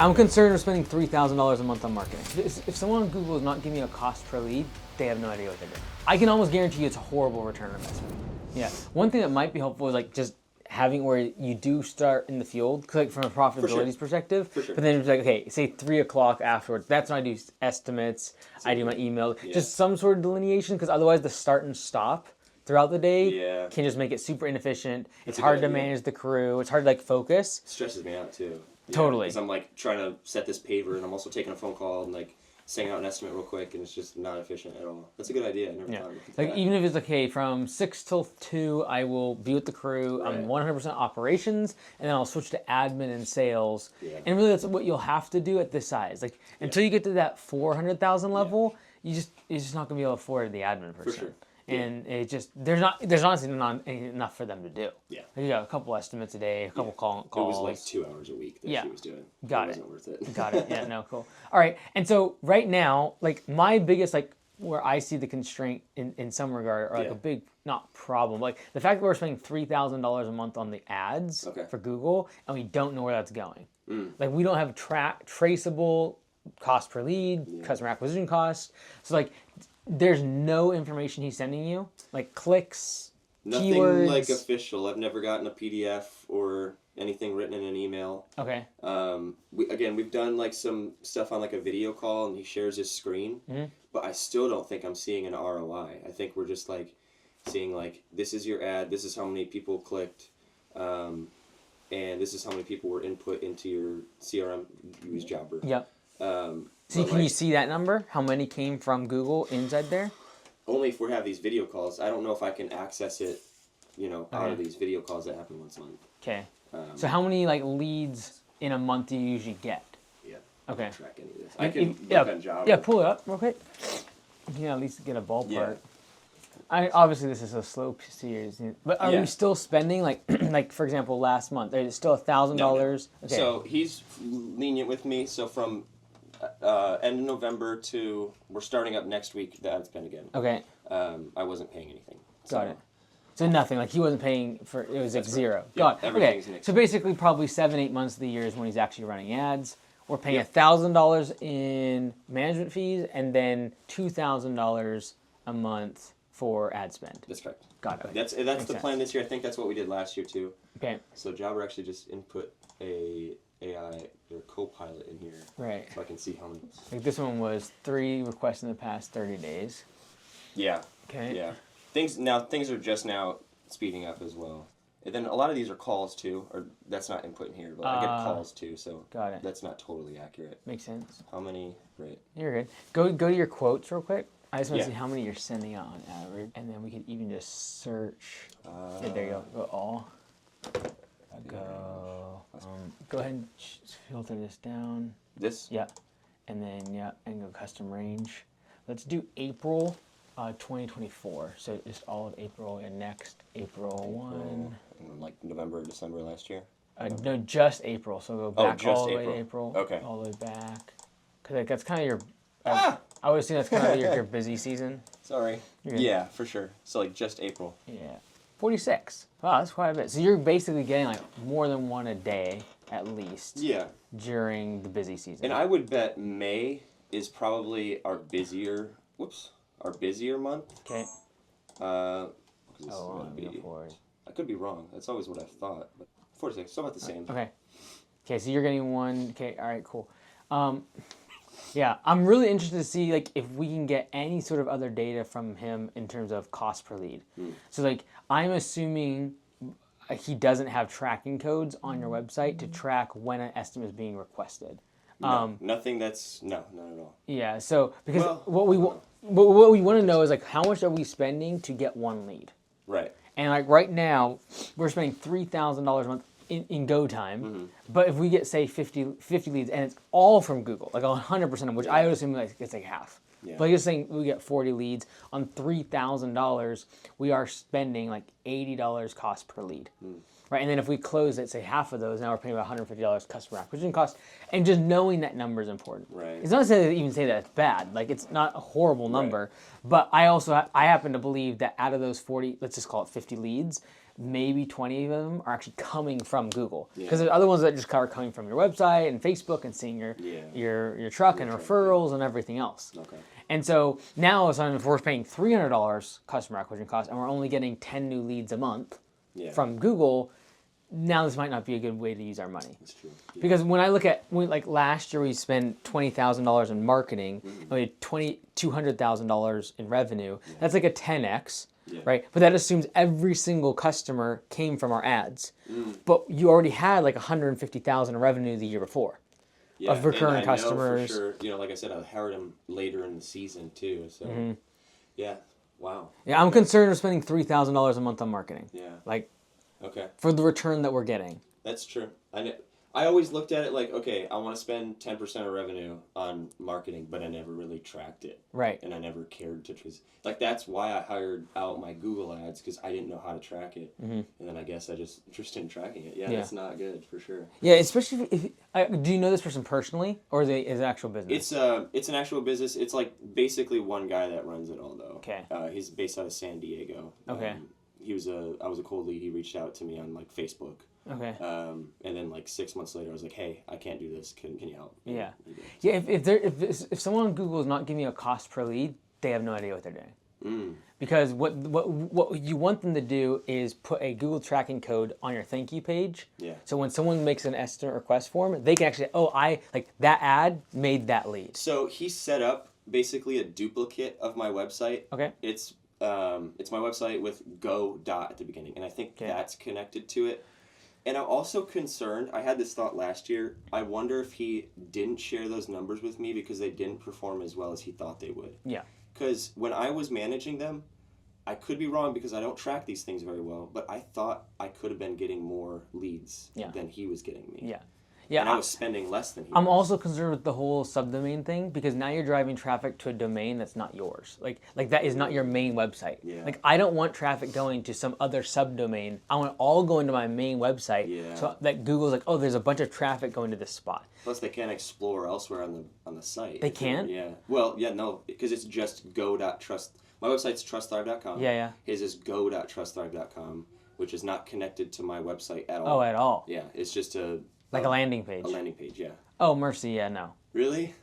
I'm concerned with spending $3,000 a month on marketing. If someone on Google is not giving me a cost per lead, they have no idea what they're doing. I can almost guarantee you it's a horrible return on investment. Yeah. One thing that might be helpful is like just having where you do start in the field, cause like from a profitability perspective. For sure. But then it's like, okay, say 3 o'clock afterwards. That's when I do estimates. I do my email. Yeah. Just some sort of delineation, because otherwise the start and stop throughout the day can just make it super inefficient. It's hard to manage the crew. It's hard to like focus. It stresses me out too. Yeah, Totally. Because I'm like trying to set this paver, and I'm also taking a phone call and like saying out an estimate real quick, and it's just not efficient at all. That's a good idea. I never thought of it. Like even if it's okay, from 6 till 2, I will be with the crew. Right. I'm 100% operations, and then I'll switch to admin and sales. Yeah. And really, that's what you'll have to do at this size. Like until you get to that 400,000 level, you're just not gonna be able to afford the admin person. For sure. And it just there's honestly not enough for them to do. Yeah. Like you got a couple estimates a day, a couple calls. It was like 2 hours a week that she was doing. Got it. Wasn't worth it. Got it. Yeah. No. Cool. All right. And so right now, like my biggest like where I see the constraint in some regard, or like a big not problem, like the fact that we're spending $3,000 a month on the ads for Google, and we don't know where that's going. Like we don't have traceable cost per lead, customer acquisition costs. So like. There's no information he's sending you, like clicks, nothing keywords. Like official. I've never gotten a PDF or anything written in an email. Okay. We've done like some stuff on like a video call, and he shares his screen, but I still don't think I'm seeing an ROI. I think we're just like seeing like, this is your ad, this is how many people clicked, and this is how many people were input into your CRM. You use Jobber. Yep. So can you see that number? How many came from Google inside there? Only if we have these video calls. I don't know if I can access it, out of these video calls that happen once a month. Okay. So how many like leads in a month do you usually get? Yeah. Okay. I can't track any of this. I can look on Jobber. Yeah, pull it up real quick. You can at least get a ballpark. Yeah. Obviously this is a slow series, but are we still spending like like for example last month? There's still $1,000. No. Okay. So he's lenient with me. So from end of November to we're starting up next week the ad spend again. Okay. I wasn't paying anything. Got it. So nothing. Like he wasn't paying for it was like zero. Yeah, Got it. Okay. So basically, probably 7-8 months of the year is when he's actually running ads. We're paying $1,000 in management fees, and then $2,000 a month for ad spend. That's correct. Got it. That's the plan this year. I think that's what we did last year too. Okay. So Jobber actually just input a AI or Copilot in here. Right. So I can see how many. Like this one was 3 requests in the past 30 days. Yeah. Okay. Yeah. Things are just now speeding up as well. And then a lot of these are calls too, or that's not input in here, but I get calls too, so got it. That's not totally accurate. Makes sense. How many? Right. You're good. Go to your quotes real quick. I just want to see how many you're sending out on average, and then we could even just search. There you go. Go all. Go ahead and filter this down. This? Yeah. And then, and go custom range. Let's do April 2024. So just all of April and next April 1. And like November, December last year? No, just April. So go back all the way to April. Okay. All the way back. Because like, that's kind of your... I would assume that's kind of your busy season. Sorry. Yeah, for sure. So like just April. Yeah. 46. Wow, that's quite a bit. So you're basically getting like more than one a day at least. Yeah. During the busy season. And I would bet May is probably our busier month. Okay. I I could be wrong. That's always what I've thought. But 46, so about the same. Okay. Okay, so you're getting one. Okay, all right, cool. Yeah, I'm really interested to see like if we can get any sort of other data from him in terms of cost per lead. So like I'm assuming he doesn't have tracking codes on your website to track when an estimate is being requested. No, nothing that's not at all. Yeah, so because what we want to know is like how much are we spending to get one lead? Right. And like right now we're spending $3,000 a month in go time, but if we get say 50 leads and it's all from Google, like 100% of them, which I would assume like it's like half. Yeah. But just saying we get 40 leads on $3,000, we are spending like $80 cost per lead. Right, and then if we close it, say half of those, now we're paying about $150 customer acquisition cost, and just knowing that number is important. Right. It's not to even say that it's bad, like it's not a horrible number, but I happen to believe that out of those 40, let's just call it 50 leads, maybe 20 of them are actually coming from Google. Because there's other ones that just are coming from your website and Facebook and seeing your truck and referrals and everything else. Okay. And so now all of a sudden, if we're paying $300 customer acquisition cost and we're only getting 10 new leads a month from Google, now this might not be a good way to use our money. That's true. Yeah. Because when I look at, like last year we spent $20,000 in marketing, and we had $200,000 in revenue. That's like a 10x, right? But that assumes every single customer came from our ads. But you already had like 150,000 in revenue the year before of recurring customers. Know for sure, like I said, I hired them later in the season too. So, yeah, wow. Yeah, I'm concerned with spending $3,000 a month on marketing. Yeah. Like, okay. For the return that we're getting. That's true. I always looked at it like, okay, I want to spend 10% of revenue on marketing, but I never really tracked it. Right. And I never cared to, like, that's why I hired out my Google ads, because I didn't know how to track it. And then I guess I just interested in tracking it. Yeah, that's not good for sure. Yeah, especially if do you know this person personally, or is it actual business? It's an actual business. It's like basically one guy that runs it all though. Okay. He's based out of San Diego. Okay. I was a cold lead. He reached out to me on like Facebook. Okay. And then like 6 months later, I was like, "Hey, I can't do this. Can you help?" Yeah. Yeah. If someone on Google is not giving you a cost per lead, they have no idea what they're doing. Because what you want them to do is put a Google tracking code on your thank you page. Yeah. So when someone makes an estimate request form, they can actually I like that ad made that lead. So he set up basically a duplicate of my website. Okay. It's my website with go dot at the beginning, and I think that's connected to it. And I'm also concerned, I had this thought last year, I wonder if he didn't share those numbers with me because they didn't perform as well as he thought they would. Yeah. Because when I was managing them, I could be wrong because I don't track these things very well, but I thought I could have been getting more leads than he was getting me. Yeah. Yeah, and I was spending less than he I'm was. also concerned with the whole subdomain thing because now you're driving traffic to a domain that's not yours. Like that is not your main website. Yeah. Like I don't want traffic going to some other subdomain. I want it all going to my main website. So that Google's like, oh, there's a bunch of traffic going to this spot. Plus, they can't explore elsewhere on the site. They can't? Yeah. Well, yeah, no, because it's just go.trust. My website's trustthrive.com. Yeah. His is go.trustthrive.com, which is not connected to my website at all. Oh, at all? Yeah, it's just a landing page. A landing page, yeah. Oh, mercy, yeah, no. Really?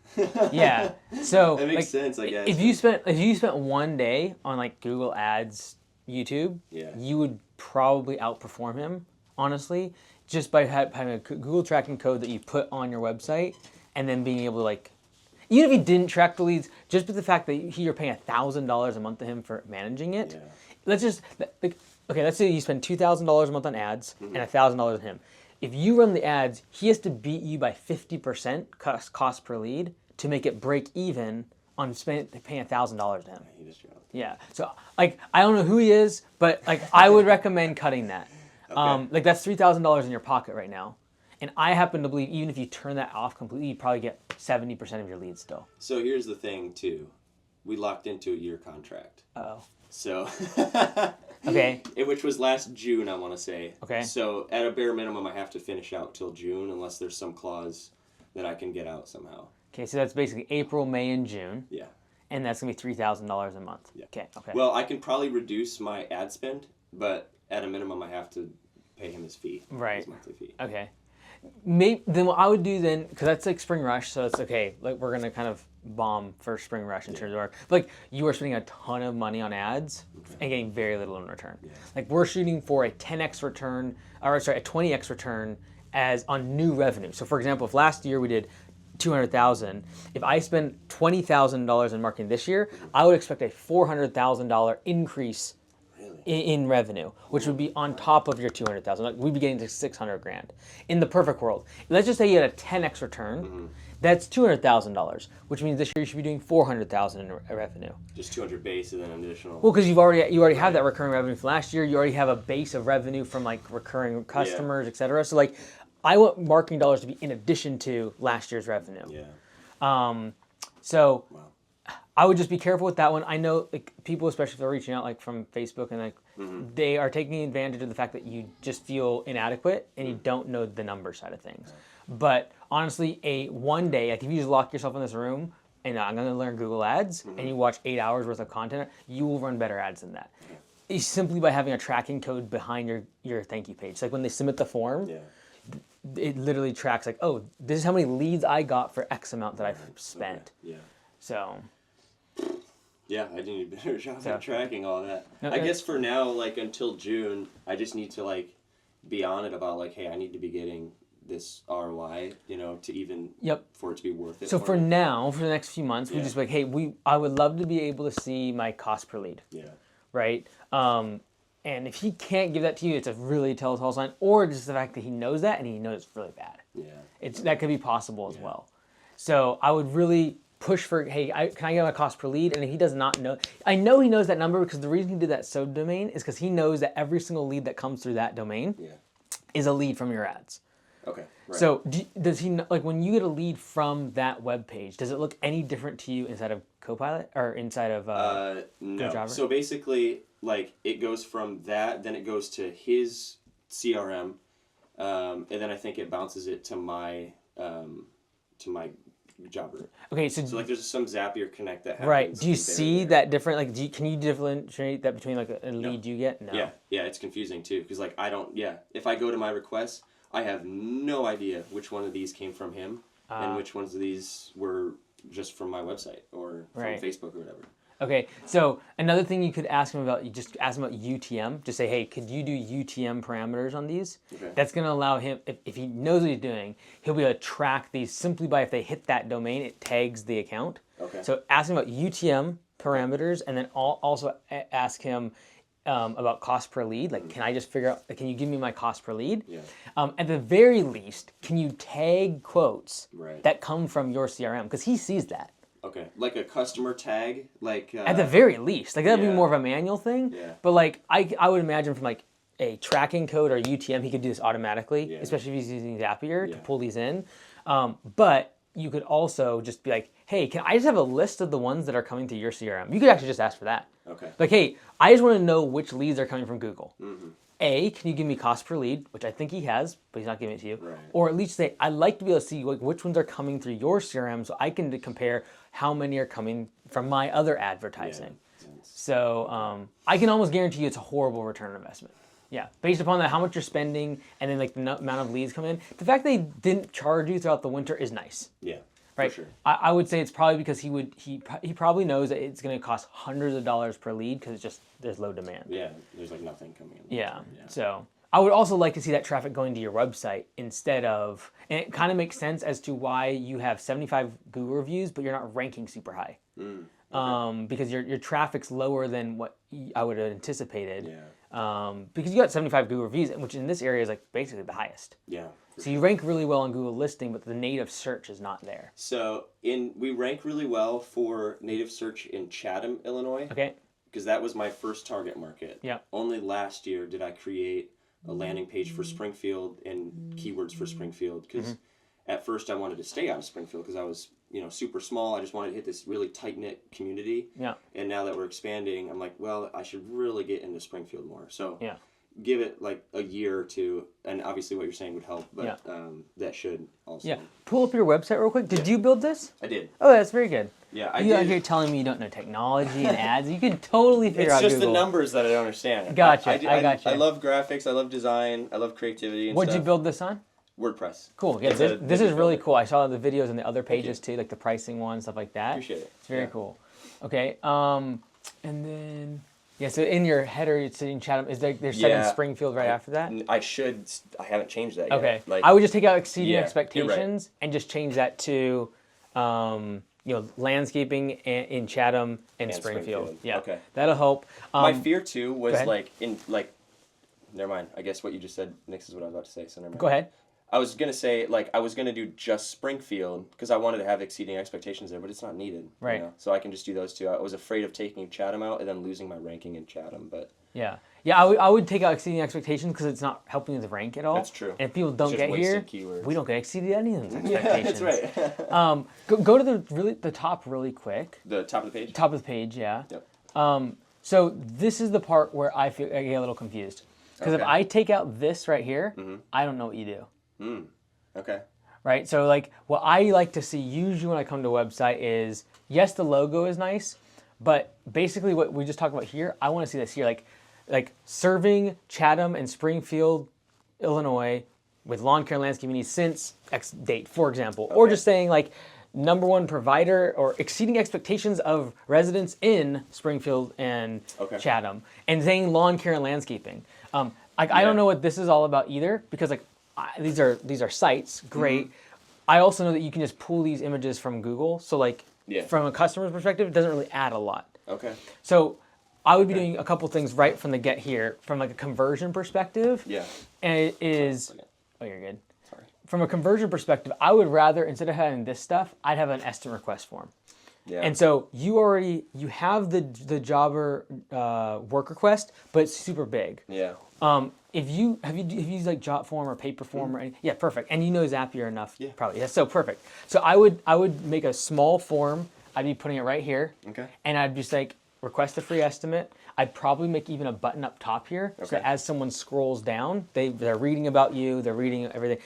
Yeah. So that makes sense, I guess. If you spent one day on like Google Ads, YouTube, you would probably outperform him, honestly, just by having a Google tracking code that you put on your website and then being able to like, even if he didn't track the leads, just with the fact that you're paying $1,000 a month to him for managing it. Let's just let's say you spend $2,000 a month on ads and $1,000 on him. If you run the ads, he has to beat you by 50% cost per lead to make it break even on paying $1,000 to him. Yeah. So like I don't know who he is, but like I would recommend cutting that. Like that's $3,000 in your pocket right now. And I happen to believe even if you turn that off completely, you probably get 70% of your leads still. So here's the thing too. We locked into a year contract. Oh. So okay. Which was last June, I want to say. Okay. So at a bare minimum, I have to finish out till June unless there's some clause that I can get out somehow. Okay, so that's basically April, May, and June. Yeah. And that's going to be $3,000 a month. Yeah. Okay. Well, I can probably reduce my ad spend, but at a minimum, I have to pay him his fee. Right. His monthly fee. Okay. Then what I would do then, because that's like spring rush, so it's okay. Like we're gonna kind of bomb for spring rush in terms of work. But like you are spending a ton of money on ads and getting very little in return. Yeah. Like we're shooting for a 10x return, or sorry, a 20x return as on new revenue. So for example, if last year we did $200,000, if I spend $20,000 in marketing this year, I would expect a $400,000 increase in revenue, which would be on top of your $200,000. Like we'd be getting to $600,000 in the perfect world. Let's just say you had a 10x return. That's $200,000, which means this year you should be doing $400,000 in revenue. Just 200 base and then an additional. Well, because you already have that recurring revenue from last year. You already have a base of revenue from like recurring customers, etc. So like, I want marketing dollars to be in addition to last year's revenue. Yeah. So. Wow. I would just be careful with that one. I know like people, especially if they're reaching out like from Facebook and like they are taking advantage of the fact that you just feel inadequate and you don't know the number side of things. But honestly, one day, like if you just lock yourself in this room and I'm going to learn Google Ads and you watch 8 hours worth of content, you will run better ads than that. is simply by having a tracking code behind your thank you page. Like when they submit the form, it literally tracks like, oh, this is how many leads I got for X amount that I've spent. Okay. Yeah. So. Yeah, I need a better job at tracking all that. No, I guess for now, like until June, I just need to like be on it about like, hey, I need to be getting this ROI, you know, to even for it to be worth it. So for now, for the next few months, we just be like, hey, I would love to be able to see my cost per lead. Yeah. Right. And if he can't give that to you, it's a really telltale sign, or just the fact that he knows that and he knows it's really bad. Yeah. That could be possible as well. So I would really push for, hey, can I get my cost per lead? And if he does not know, I know he knows that number because the reason he did that subdomain is because he knows that every single lead that comes through that domain is a lead from your ads. Okay. Right. So does he, like when you get a lead from that web page, does it look any different to you inside of Copilot or inside of no. GoJobber? So basically, like it goes from that, then it goes to his CRM, and then I think it bounces it to my Jobber. Okay, so like there's some Zapier Connect that happens. Right. Do you see that different? Like, can you differentiate that between like a lead you get? No. Yeah, it's confusing too because like I don't. Yeah, if I go to my requests, I have no idea which one of these came from him and which ones of these were just from my website or from Facebook or whatever. Okay, so another thing you could ask him about, you just ask him about UTM. Just say, hey, could you do UTM parameters on these? Okay. That's going to allow him, if he knows what he's doing, he'll be able to track these simply by if they hit that domain, it tags the account. Okay. So ask him about UTM parameters, and then also ask him about cost per lead. Like, can I just figure out, can you give me my cost per lead? Yeah. At the very least, can you tag quotes that come from your CRM? Because he sees that. Okay, like a customer tag, like at the very least, like that'd be more of a manual thing. Yeah. But like I would imagine from like a tracking code or UTM, he could do this automatically, especially if he's using Zapier to pull these in. But you could also just be like, hey, can I just have a list of the ones that are coming to your CRM? You could actually just ask for that. Okay. Like, hey, I just want to know which leads are coming from Google. Mm-hmm. A, can you give me cost per lead, which I think he has, but he's not giving it to you. Right. Or at least say, I'd like to be able to see like, which ones are coming through your CRM so I can compare how many are coming from my other advertising. Yeah. So I can almost guarantee you it's a horrible return on investment. Yeah, based upon that, how much you're spending and then like the amount of leads come in. The fact they didn't charge you throughout the winter is nice. Yeah. Right. For sure. I would say it's probably because he probably knows that it's going to cost hundreds of dollars per lead because it's just there's low demand. Yeah, there's like nothing coming in. Yeah. So I would also like to see that traffic going to your website instead of, and it kind of makes sense as to why you have 75 Google reviews, but you're not ranking super high. Because your traffic's lower than what I would have anticipated. Yeah. Because you got 75 Google reviews, which in this area is like basically the highest. Yeah. So you rank really well on Google listing, but the native search is not there. So we rank really well for native search in Chatham, Illinois. Okay. Because that was my first target market. Yeah. Only last year did I create a landing page for Springfield and keywords for Springfield because at first I wanted to stay out of Springfield because I was super small. I just wanted to hit this really tight-knit community. Yeah. And now that we're expanding, I'm like, well, I should really get into Springfield more. So yeah. Give it like a year or two, and obviously what you're saying would help, but that should also. Yeah. Pull up your website real quick. Did you build this? I did. Oh, that's very good. Yeah, I did. You're out here telling me you don't know technology and ads. You can totally figure out Google. It's just the numbers that I don't understand. Gotcha. I gotcha. I love graphics. I love design. I love creativity and What'd you build this on? WordPress. Cool. Yeah, this is really cool. I saw the videos and the other pages too, like the pricing one, stuff like that. Appreciate it. It's very cool. Okay. And then. Yeah, so in your header, it's in Chatham. Is there set in Springfield right after that? I haven't changed that yet. Okay. Like, I would just take out exceeding expectations and just change that to, landscaping in Chatham and Springfield. Yeah. Okay. That'll help. My fear too was never mind. I guess what you just said, Nix, is what I was about to say. So never mind. Go ahead. I was going to say, I was going to do just Springfield because I wanted to have exceeding expectations there, but it's not needed. Right. So I can just do those two. I was afraid of taking Chatham out and then losing my ranking in Chatham, but... Yeah. Yeah, I would take out exceeding expectations because it's not helping the rank at all. That's true. And if people don't get here, keywords. We don't get exceeded anyone's expectations. Yeah, that's right. Go to the top really quick. The top of the page? Top of the page, yeah. Yep. So this is the part where I get a little confused. Because if I take out this right here, I don't know what you do. Okay. Right? So what I like to see usually when I come to a website is, yes, the logo is nice, but basically what we just talked about here, I want to see this here. like serving Chatham and Springfield, Illinois, with lawn care and landscaping needs since X date, for example, or just saying like number one provider or exceeding expectations of residents in Springfield and Chatham, and saying lawn care and landscaping. I don't know what this is all about either, because like these are sites, great. I also know that you can just pull these images from Google, so like from a customer's perspective, it doesn't really add a lot. Okay. So I would be doing a couple things right from the get here, from like a conversion perspective. Yeah. And it is, oh, you're good. Sorry. From a conversion perspective, I would rather, instead of having this stuff, I'd have an estimate request form. Yeah. And so you have the jobber work request, but it's super big. Yeah. If you used like Jot form or paper form or anything, yeah, perfect. And you know Zapier enough, probably. That's so perfect. So I would make a small form. I'd be putting it right here. Okay. And I'd just like request a free estimate. I'd probably make even a button up top here, so that as someone scrolls down, they're reading about you, they're reading everything.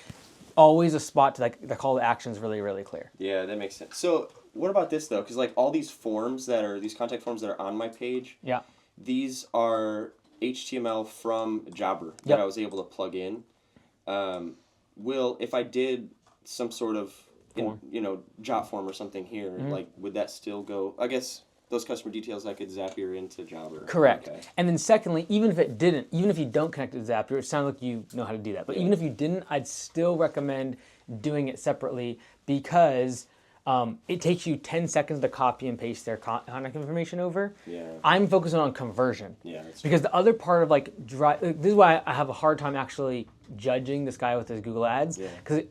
Always a spot to like the call to action is really, really clear. Yeah, that makes sense. So what about this though? Because like all these forms these contact forms that are on my page, these are HTML from Jobber that I was able to plug in. If I did some sort of Jot form or something here, like would that still go? I guess those customer details I could Zapier into Jobber. Correct. Okay. And then secondly, even if you don't connect it to Zapier, it sounds like you know how to do that. But even if you didn't, I'd still recommend doing it separately, because it takes you 10 seconds to copy and paste their contact information over. Yeah. I'm focusing on conversion. Yeah, that's because the other part of this is why I have a hard time actually judging this guy with his Google ads, because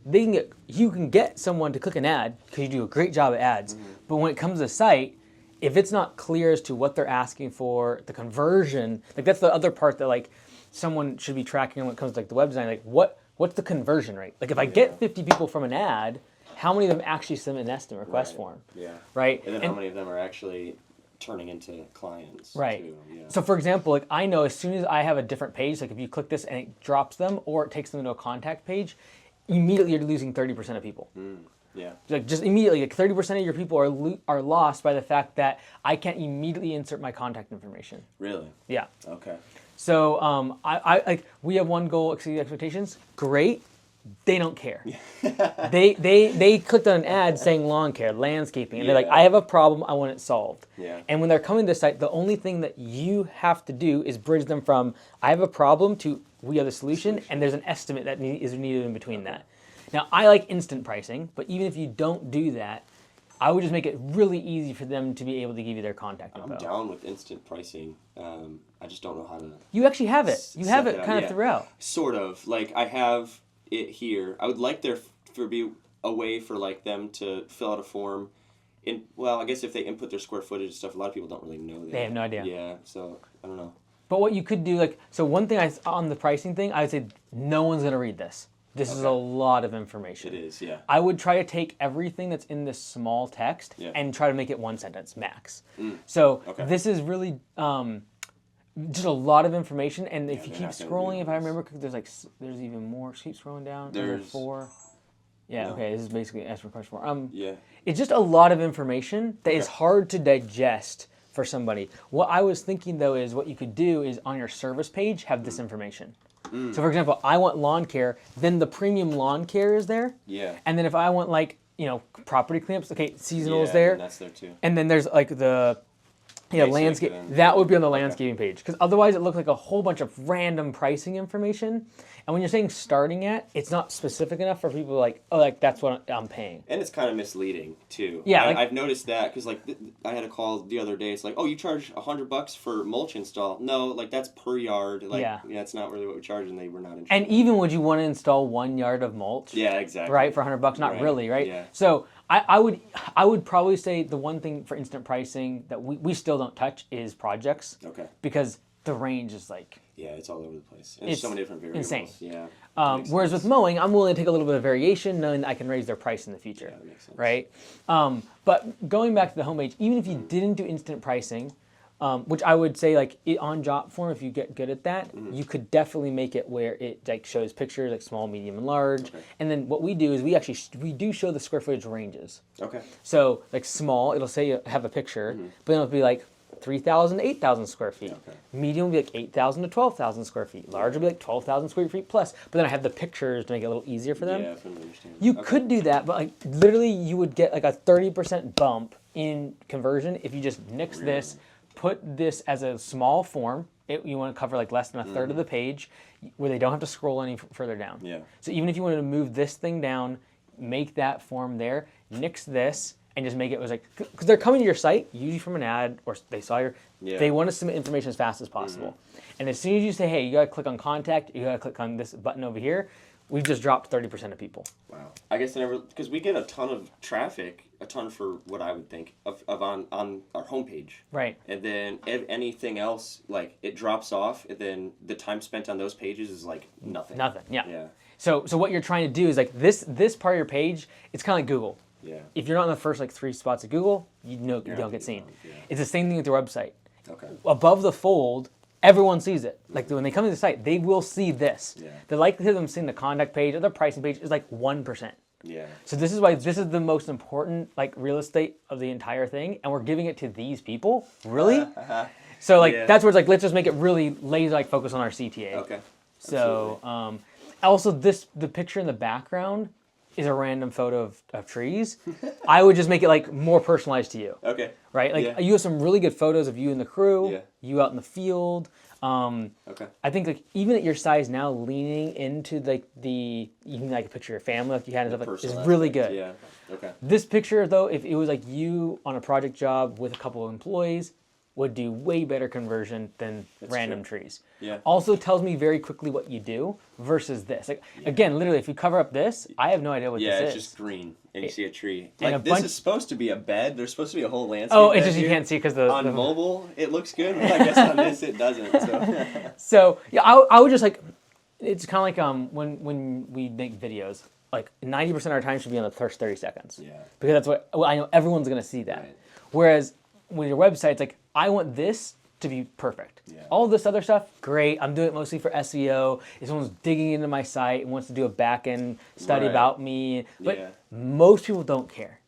you can get someone to click an ad because you do a great job at ads, but when it comes to the site, if it's not clear as to what they're asking for, the conversion, like that's the other part that like someone should be tracking when it comes to like the web design, like what's the conversion rate? Like if I get 50 people from an ad, how many of them actually submit an estimate request form? Yeah. Right? And then how many of them are actually turning into clients? Right. Too? Yeah. So for example, like I know as soon as I have a different page, like if you click this and it drops them or it takes them to a contact page, immediately you're losing 30% of people. Yeah. Like just immediately, like 30% of your people are lost by the fact that I can't immediately insert my contact information. Really? Yeah. Okay. So we have one goal: exceed expectations. Great. They don't care. they clicked on an ad saying lawn care, landscaping, and they're like, I have a problem, I want it solved. Yeah. And when they're coming to the site, the only thing that you have to do is bridge them from I have a problem to we have a solution, and there's an estimate that is needed in between that. Now, I like instant pricing, but even if you don't do that, I would just make it really easy for them to be able to give you their contact info. I'm down with instant pricing. I just don't know how to... You actually have it. You have it kind of throughout. Sort of. Like, I have it here. I would like there to be a way for like them to fill out a form. I guess if they input their square footage and stuff, a lot of people don't really know that. They have no idea. Yeah, so I don't know. But what you could do, one thing on the pricing thing, I would say no one's going to read this. This is a lot of information. It is, yeah. I would try to take everything that's in this small text and try to make it one sentence max. So this is really just a lot of information. And if you keep scrolling, if I remember, there's even more. Keep scrolling down. There's 4. Yeah. No. Okay. This is basically ask for question 4. Yeah. It's just a lot of information that is hard to digest for somebody. What I was thinking though is what you could do is on your service page have this information. So for example, I want lawn care, then the premium lawn care is there. Yeah. And then if I want property cleanups, seasonal is there. And that's there too. And then there's the landscape. That would be on the landscaping page, because otherwise it looks like a whole bunch of random pricing information. And when you're saying starting at, it's not specific enough for people that's what I'm paying. And it's kind of misleading too. Yeah, I've noticed that because I had a call the other day. It's like, oh, you charge $100 for mulch install. No, that's per yard. It's not really what we charge, and they were not interested. And even would you want to install 1 yard of mulch? Yeah, exactly. Right, for $100? Not really, right? Yeah. So I would probably say the one thing for instant pricing that we still don't touch is projects. Okay. Because the range is it's all over the place. And it's so many different variables. Insane. Yeah. Whereas with mowing, I'm willing to take a little bit of variation, knowing that I can raise their price in the future. Yeah, that makes sense. Right. But going back to the homepage, even if you didn't do instant pricing, which I would say on Jot form, if you get good at that, you could definitely make it where it shows pictures small, medium, and large. Okay. And then what we do is we do show the square footage ranges. Okay. So small, it'll say you have a picture, but then it'll be 3,000 to 8,000 square feet. Okay. Medium will be like 8,000 to 12,000 square feet. Large will be like 12,000 square feet plus. But then I have the pictures to make it a little easier for them. Yeah, if I understand. You could do that, but like literally you would get like a 30% bump in conversion if you just nix this, put this as a small form. You want to cover like less than a third of the page where they don't have to scroll any further down. Yeah. So even if you wanted to move this thing down, make that form there, nix this, and just make it was like, because they're coming to your site, usually from an ad, or they saw your, they want to submit information as fast as possible. And as soon as you say, hey, you got to click on contact, you got to click on this button over here, we've just dropped 30% of people. Wow. I guess I never, because we get a ton of traffic, a ton for what I would think of on our homepage. Right. And then anything else, like it drops off, and then the time spent on those pages is like nothing. Nothing, yeah. Yeah. So what you're trying to do is like this part of your page, it's kind of like Google. Yeah. If you're not in the first like 3 spots of Google, you don't get seen. Yeah. It's the same thing with your website. Okay. Above the fold, everyone sees it. Like when they come to the site, they will see this. Yeah. The likelihood of them seeing the contact page or the pricing page is like 1%. Yeah. So this is why this is the most important like real estate of the entire thing, and we're giving it to these people. Really? So like that's where it's like let's just make it really laser like focus on our CTA. Okay. So also the picture in the background is a random photo of trees. I would just make it like more personalized to you. Okay. Right? Like you have some really good photos of you and the crew, you out in the field. Okay. I think like even at your size now, leaning into like even like a picture of your family like you had and stuff like, is really good. Yeah. Okay. This picture though, if it was like you on a project job with a couple of employees, would do way better conversion than random trees. Yeah. Also tells me very quickly what you do versus this. Like again, literally, if you cover up this, I have no idea what this is. Yeah, it's just green, and you see a tree. And Like this is supposed to be a bed. There's supposed to be a whole landscape. Oh, it's bed just you here. can't see because on mobile it looks good. But I guess on this it doesn't. So. So yeah, I would just like it's kind of like when we make videos. Like 90% of our time should be on the first 30 seconds. Yeah. Because that's what I know everyone's gonna see that. Right. Whereas with your website, it's like I want this to be perfect. Yeah. All this other stuff, great. I'm doing it mostly for SEO. If someone's digging into my site and wants to do a back-end study about me, but most people don't care.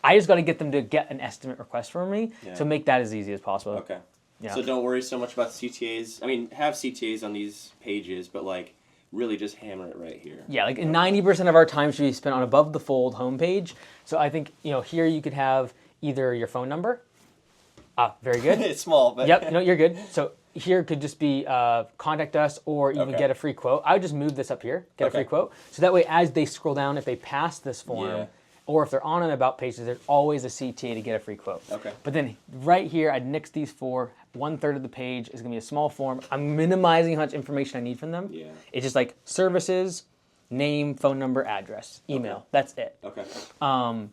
I just got to get them to get an estimate request from me to make that as easy as possible. Okay. Yeah. So don't worry so much about the CTAs. I mean, have CTAs on these pages, but like really just hammer it right here. Yeah, like 90% of our time should be spent on above the fold homepage. So I think, here you could have either your phone number. Very good. It's small, but yep, you're good. So here could just be contact us or even get a free quote. I would just move this up here, get a free quote. So that way, as they scroll down, if they pass this form, or if they're on an about page, there's always a CTA to get a free quote. Okay. But then right here, I'd nix these 4. 1/3 of the page is gonna be a small form. I'm minimizing how much information I need from them. Yeah. It's just like services, name, phone number, address, email. Okay. That's it. Okay.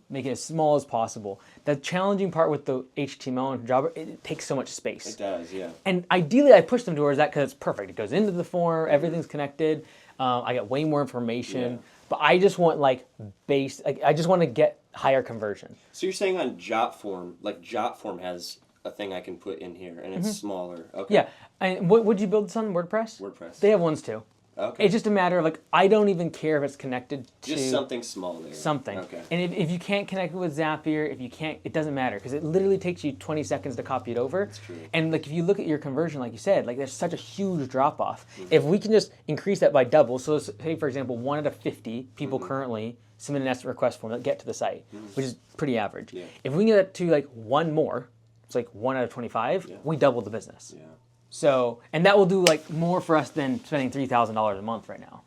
Make it as small as possible. The challenging part with the HTML and Java, it takes so much space. It does, yeah. And ideally, I push them towards that because it's perfect. It goes into the form, everything's connected. I get way more information. Yeah. But I just want I just want to get higher conversion. So you're saying on Jotform, like Jotform has a thing I can put in here, and it's smaller. Okay. Yeah. And what would you build this on? WordPress? WordPress. They have ones too. Okay. It's just a matter of like, I don't even care if it's connected to... Just something small there. Something. Okay. And if you can't connect it with Zapier, if you can't, it doesn't matter because it literally takes you 20 seconds to copy it over. That's true. And like if you look at your conversion, like you said, like there's such a huge drop off. If we can just increase that by double, so let's say for example, 1 out of 50 people currently submit an estimate request form that get to the site, which is pretty average. Yeah. If we can get that to like 1 more, it's like 1 out of 25, we double the business. Yeah. So, and that will do like more for us than spending $3,000 a month right now.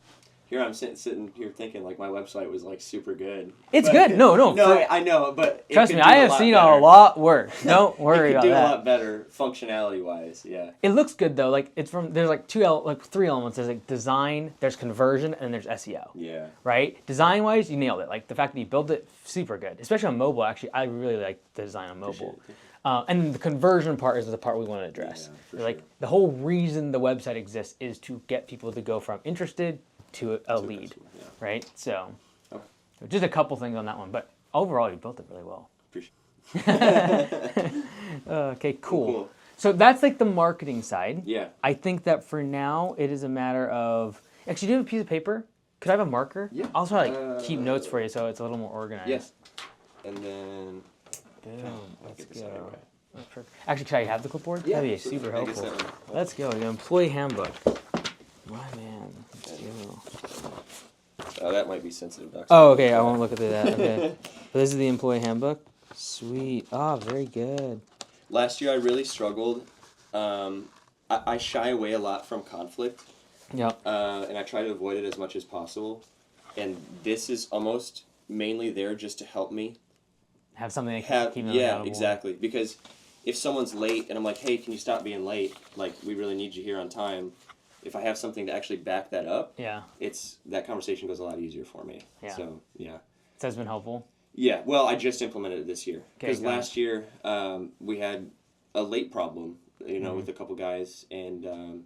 Here I'm sitting here thinking like my website was like super good. It's good. No. I know, but it trust could me, do I have seen a lot worse. Don't worry about that. It could do that. a lot better functionality wise. Yeah. It looks good though. Like there's like 3 elements. There's like design, there's conversion, and there's SEO. Yeah. Right? Design wise, you nailed it. Like the fact that you built it, super good. Especially on mobile. Actually, I really like the design on mobile. And the conversion part is the part we want to address. Yeah, like the whole reason the website exists is to get people to go from interested to a lead, customer, yeah. right? So, just a couple things on that one, but overall you built it really well. Appreciate Okay, cool. So that's like the marketing side. Yeah. I think that for now it is a matter of actually. Do you have a piece of paper? Could I have a marker? Yeah. I'll try to keep notes for you so it's a little more organized. Yes. And then. Boom. Let's get this out of the go. way. That's perfect. Actually, can I have the clipboard? Yeah, That'd be absolutely. super I guess helpful. that one. Let's go. The employee handbook. My man. Let's go. Oh, that might be sensitive. Docs. Oh, okay. I won't look at that. Okay. But this is the employee handbook. Sweet. Oh, very good. Last year, I really struggled. I shy away a lot from conflict. Yep. And I try to avoid it as much as possible. And this is almost mainly there just to help me. Have something that can keep them Yeah, accountable. exactly. Because if someone's late and I'm like, hey, can you stop being late? Like, we really need you here on time. If I have something to actually back that up, that conversation goes a lot easier for me. Yeah. So, yeah. So that's been helpful. Yeah, well, I just implemented it this year. Because Okay, last year, we had a late problem, with a couple guys. And,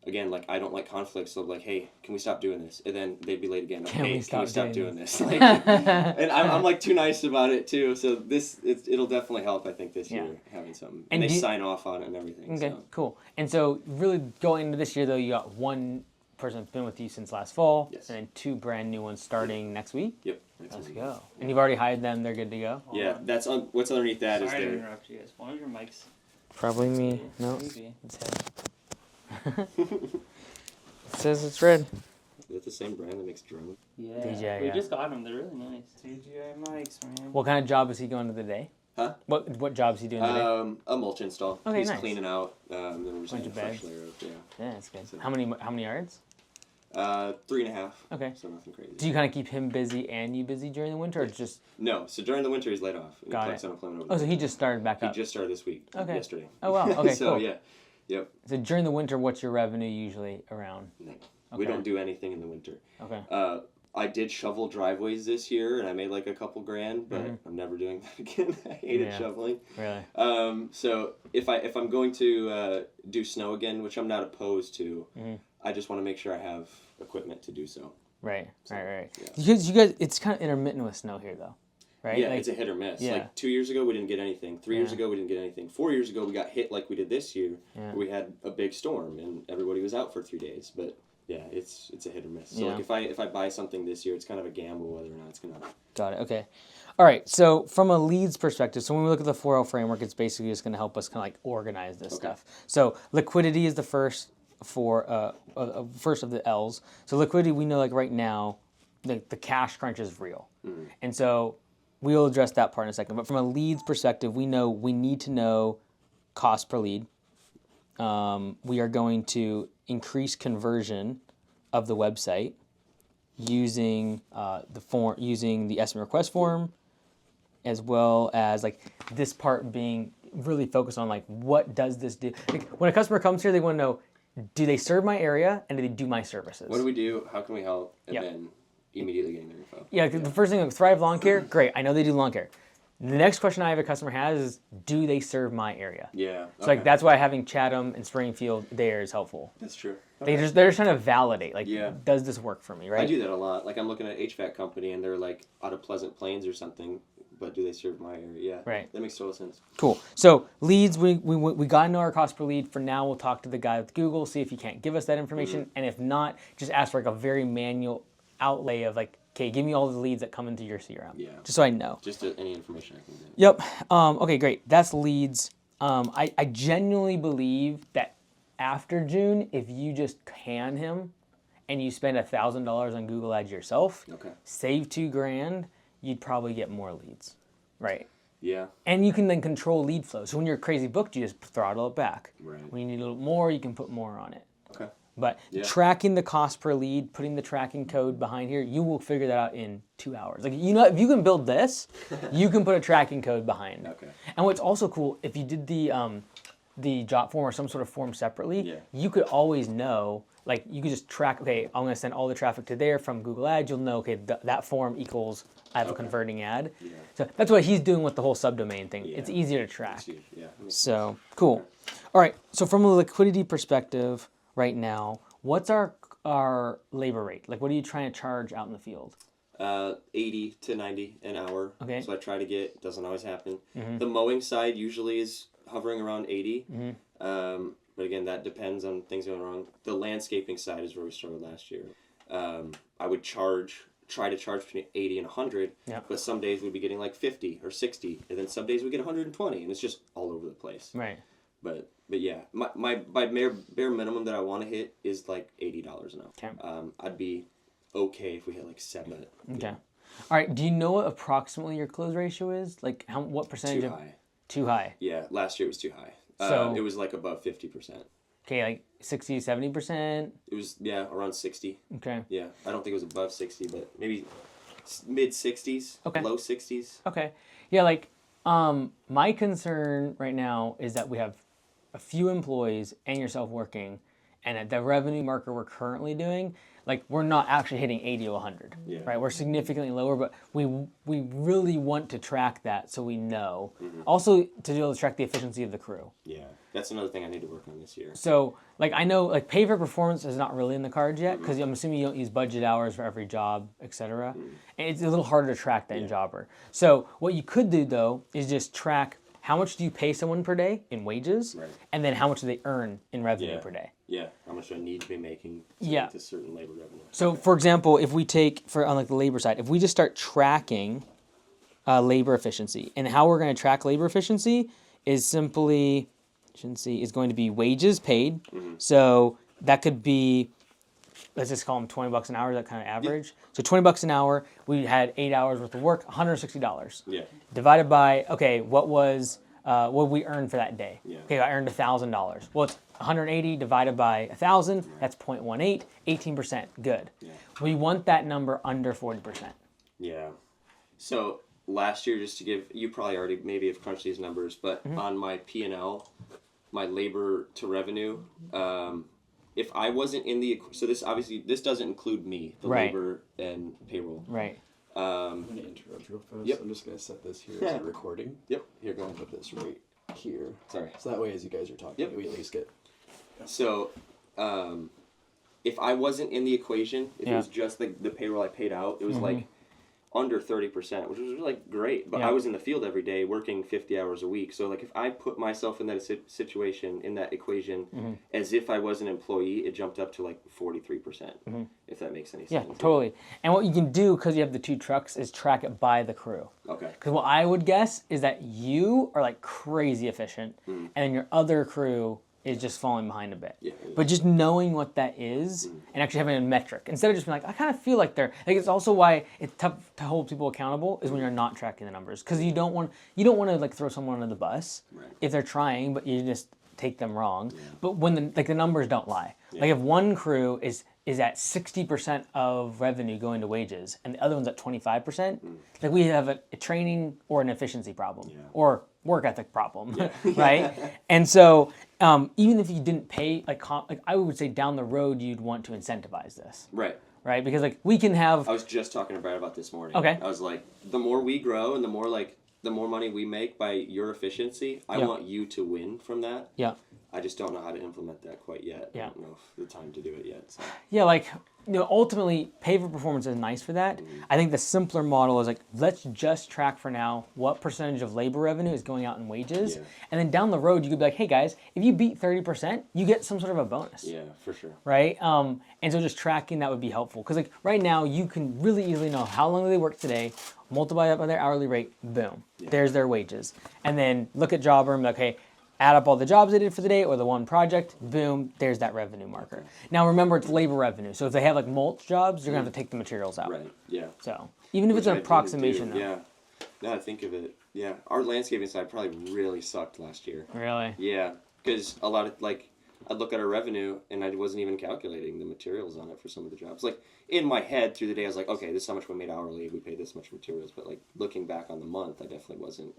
again, like, I don't like conflict. So, like, hey, can we stop doing this? And then they'd be late again. Like, Can we stop doing this? Like, and and I'm like too nice about it too. So it'll definitely help. I think this year having something, and they sign off on it and everything. Okay, so. cool. And so really going into this year though, you got one person that's been with you since last fall, Yes. and then 2 brand new ones starting next week. Yep. Let's go. And you've already hired them; they're good to go. Yeah, that's on. What's underneath that is Sorry to their. interrupt you guys. One of your mics. Probably me. No, Maybe. it's him. It says it's red. Is that the same brand that makes drums? Yeah. DJ, We yeah. just got them. They're really nice. DJI mics, man. What kind of job is he going to today? Huh? What job is he doing today? A mulch install. Okay, He's nice. cleaning out. Then we're just Bunch getting a of fresh bags. layer of Yeah, that's good. So- How many yards? 3.5. Okay. So nothing crazy. Do you kind of keep him busy and you busy during the winter, or just? No. So during the winter he's laid off. He Got collects it. unemployment over Oh, so the he winter. just started back He up. just started this week. Okay. Yesterday. Oh wow. Okay. So cool. yeah. Yep. So during the winter, what's your revenue usually around? No. Okay. We don't do anything in the winter. Okay. I did shovel driveways this year, and I made like a couple grand, but I'm never doing that again. I hated shoveling. Really? So if I'm going to do snow again, which I'm not opposed to, I just want to make sure I have equipment to do so. Right. So, Right. yeah. You guys, it's kind of intermittent with snow here, though, right? Yeah, Like, it's a hit or miss. yeah. Like 2 years ago, we didn't get anything. 3 years Yeah. ago, we didn't get anything. 4 years ago, we got hit like we did this year. Yeah. Where we had a big storm, and everybody was out for 3 days. But yeah, it's a hit or miss. So Yeah. like if I buy something this year, it's kind of a gamble whether or not it's gonna. Got it. Okay. All right. So from a leads perspective, so when we look at the 4L framework, it's basically just going to help us kind of like organize this stuff. So liquidity is the first first of the L's. So liquidity, we know like right now, the cash crunch is real, and so we'll address that part in a second. But from a leads perspective, we know we need to know cost per lead. We are going to increase conversion of the website using using the estimate request form, as well as like this part being really focused on like what does this do. Like, when a customer comes here, they want to know, do they serve my area and do they do my services? What do we do? How can we help? And Yep. then immediately getting their info. Yeah, 'cause the first thing, like, Thrive Lawn Care, great. I know they do lawn care. The next question I have a customer has is, do they serve my area? Yeah. So like that's why having Chatham and Springfield there is helpful. That's true. They're just trying to validate, like, Yeah. does this work for me, right? I do that a lot. Like I'm looking at HVAC company and they're like out of Pleasant Plains or something, but do they serve my area? Yeah. Right. That makes total sense. Cool. So leads, we got to know our cost per lead. For now, we'll talk to the guy with Google, see if he can't give us that information, and if not, just ask for like a very manual outlay of like, okay, give me all the leads that come into your CRM. Yeah. Just so I know. Just any information I can get. Yep. Okay, great. That's leads. I genuinely believe that after June, if you just can him and you spend $1,000 on Google Ads yourself, Okay. save $2,000, you'd probably get more leads, right? Yeah. And you can then control lead flow. So when you're crazy booked, you just throttle it back. Right. When you need a little more, you can put more on it. Okay. But Yeah. tracking the cost per lead, putting the tracking code behind here, you will figure that out in 2 hours. Like, you know, if you can build this, you can put a tracking code behind. Okay. And what's also cool, if you did the job form or some sort of form separately, Yeah. you could always know, like, you could just track, okay, I'm going to send all the traffic to there from Google Ads. You'll know, okay, that form equals I have a converting ad. Yeah. So that's what he's doing with the whole subdomain thing. Yeah. It's easier to track. That's huge. Yeah. That makes So cool. All right. So from a liquidity perspective, right now, what's our labor rate? Like, what are you trying to charge out in the field? 80 to 90 an hour. Okay. So I try to get, doesn't always happen. The mowing side usually is hovering around 80. But again, that depends on things going wrong. The landscaping side is where we struggled last year. I would charge try to charge between 80 and 100, but some days we'd be getting like 50 or 60, and then some days we get 120, and it's just all over the place. Right. But yeah, my bare minimum that I want to hit is like $80 an hour. Okay. I'd be okay if we hit like 7. Okay. All right. Do you know what approximately your close ratio is? Like what percentage? Too high. Too high. Yeah, last year it was too high. So it was like above 50%. Okay, like 60, 70%. It was around 60. Okay. Yeah, I don't think it was above 60, but maybe mid 60s. Okay. Low 60s. Okay. Yeah, like my concern right now is that we have a few employees and yourself working, and at the revenue marker we're currently doing, like we're not actually hitting 80 to 100. Yeah. Right? We're significantly lower, but we really want to track that so we know. Mm-hmm. Also to be able to track the efficiency of the crew. Yeah, that's another thing I need to work on this year. So, like, I know, like, pay for performance is not really in the cards yet, because I'm assuming you don't use budget hours for every job, etc. And it's a little harder to track that in Jobber. So, what you could do, though, is just track how much do you pay someone per day in wages, and then how much do they earn in revenue per day. Yeah, how much do I need to be making to Yeah. get to certain labor revenue? So, for example, if we take, on like the labor side, if we just start tracking labor efficiency, and how we're going to track labor efficiency is simply... efficiency is going to be wages paid. So that could be, let's just call them $20 an hour, that kind of average. So $20 an hour, we had 8 hours worth of work, $160. Yeah. Divided by, okay, what we earned for that day? Yeah. Okay, I earned $1,000. Well, it's 180 divided by 1,000, that's 0.18, 18%, good. Yeah. We want that number under 40%. Yeah. So last year, just to give, you probably already maybe have crunched these numbers, but on my P&L, my labor to revenue, if I wasn't in the, so this doesn't include me, the labor and payroll. Right. I'm going to interrupt real fast. Yep. I'm just going to set this here as a recording. Yep. Here, go ahead. Put this right here. Sorry. So that way, as you guys are talking, we at least get... So, if I wasn't in the equation, if it was just the payroll I paid out, it was like under 30%, which was like great. But I was in the field every day working 50 hours a week. So like if I put myself in that situation, in that equation, as if I was an employee, it jumped up to like 43%, if that makes any sense. Yeah, totally. And what you can do, because you have the 2 trucks, is track it by the crew. Okay. Because what I would guess is that you are like crazy efficient, and then your other crew is just falling behind a bit. Yeah. But just knowing what that is and actually having a metric, instead of just being like, I kind of feel like they're, like, it's also why it's tough to hold people accountable is when you're not tracking the numbers, because you don't want to like throw someone under the bus if they're trying, but you just take them wrong. But when the numbers don't lie, like if one crew is at 60% of revenue going to wages and the other one's at 25%, like we have a training or an efficiency problem or work ethic problem, right? And so even if you didn't pay, like I would say down the road, you'd want to incentivize this. Right. Right? Because like we can have... I was just talking to Brad about this morning. Okay. I was like, the more we grow and the more money we make by your efficiency, I want you to win from that. Yeah. I just don't know how to implement that quite yet. Yeah. I don't know if the time to do it yet. So. Yeah, like, ultimately, pay for performance is nice for that. I think the simpler model is like, let's just track for now what percentage of labor revenue is going out in wages. And then down the road, you could be like, hey guys, if you beat 30%, you get some sort of a bonus. Yeah, for sure. Right? And so just tracking that would be helpful. Because like right now, you can really easily know how long they work today, multiply that by their hourly rate, boom, there's their wages. And then look at Jobber and be like, hey, add up all the jobs they did for the day or the one project, boom, there's that revenue marker. Now remember, it's labor revenue. So if they have like mulch jobs, you're going to have to take the materials out. Right, yeah. So even if it's an approximation though. Yeah. Now I think of it, our landscaping side probably really sucked last year. Really? Yeah, because a lot of, like, I'd look at our revenue and I wasn't even calculating the materials on it for some of the jobs. Like, in my head through the day, I was like, okay, this is how much we made hourly, we paid this much materials. But, like, looking back on the month, I definitely wasn't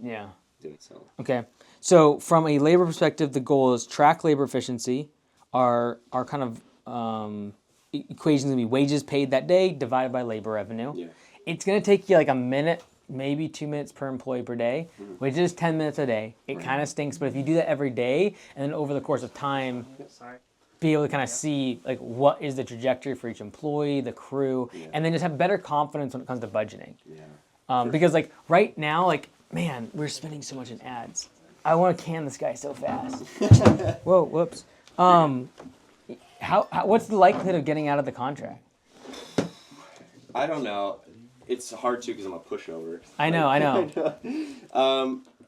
doing so. Okay. So from a labor perspective, the goal is track labor efficiency. Our kind of equations going to be wages paid that day divided by labor revenue. Yeah. It's going to take you like a minute, maybe 2 minutes per employee per day, which is 10 minutes a day. It kind of stinks, but if you do that every day, and then over the course of time, be able to kind of see like what is the trajectory for each employee, the crew, and then just have better confidence when it comes to budgeting. Yeah. Because like right now, like, man, we're spending so much in ads. I want to can this guy so fast. Whoa, whoops. What's the likelihood of getting out of the contract? I don't know. it's hard to because I'm a pushover. I know.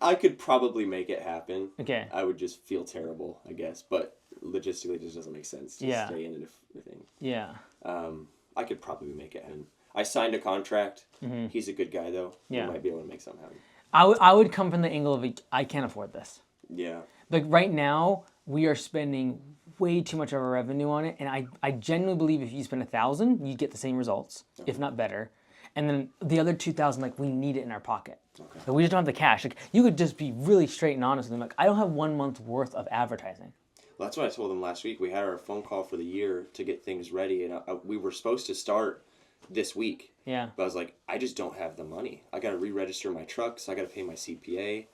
I could probably make it happen. Okay. I would just feel terrible, I guess, but logistically it just doesn't make sense to stay in the thing. Yeah. I could probably make it happen. I signed a contract. Mm-hmm. He's a good guy, though. Yeah. We might be able to make something happen. I would come from the angle of I can't afford this. Yeah. Like right now, we are spending way too much of our revenue on it, and I genuinely believe if you spend 1,000, you get the same results, if not better. And then the other 2,000, like we need it in our pocket. Okay. Like, we just don't have the cash. Like you could just be really straight and honest with them. Like I don't have 1 month's worth of advertising. Well, that's what I told him last week. We had our phone call for the year to get things ready, and we were supposed to start this week. Yeah. But I was like, I just don't have the money. I got to re-register my trucks. I got to pay my CPA.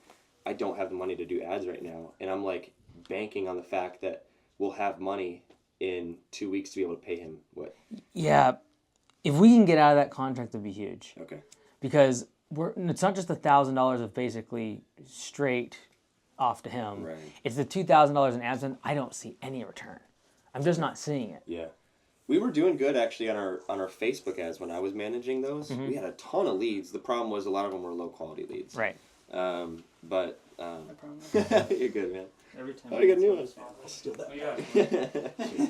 I don't have the money to do ads right now. And I'm like banking on the fact that we'll have money in 2 weeks to be able to pay him what? Yeah. If we can get out of that contract, it'd be huge. Okay. Because it's not just $1,000 of basically straight off to him. Right. It's the $2,000 in ad spend. I don't see any return. I'm just not seeing it. Yeah. We were doing good actually on our Facebook ads when I was managing those. Mm-hmm. We had a ton of leads. The problem was a lot of them were low quality leads. Right. But No problem. you're good, man. Every time. Oh, you got new ones. I'll steal that. Oh,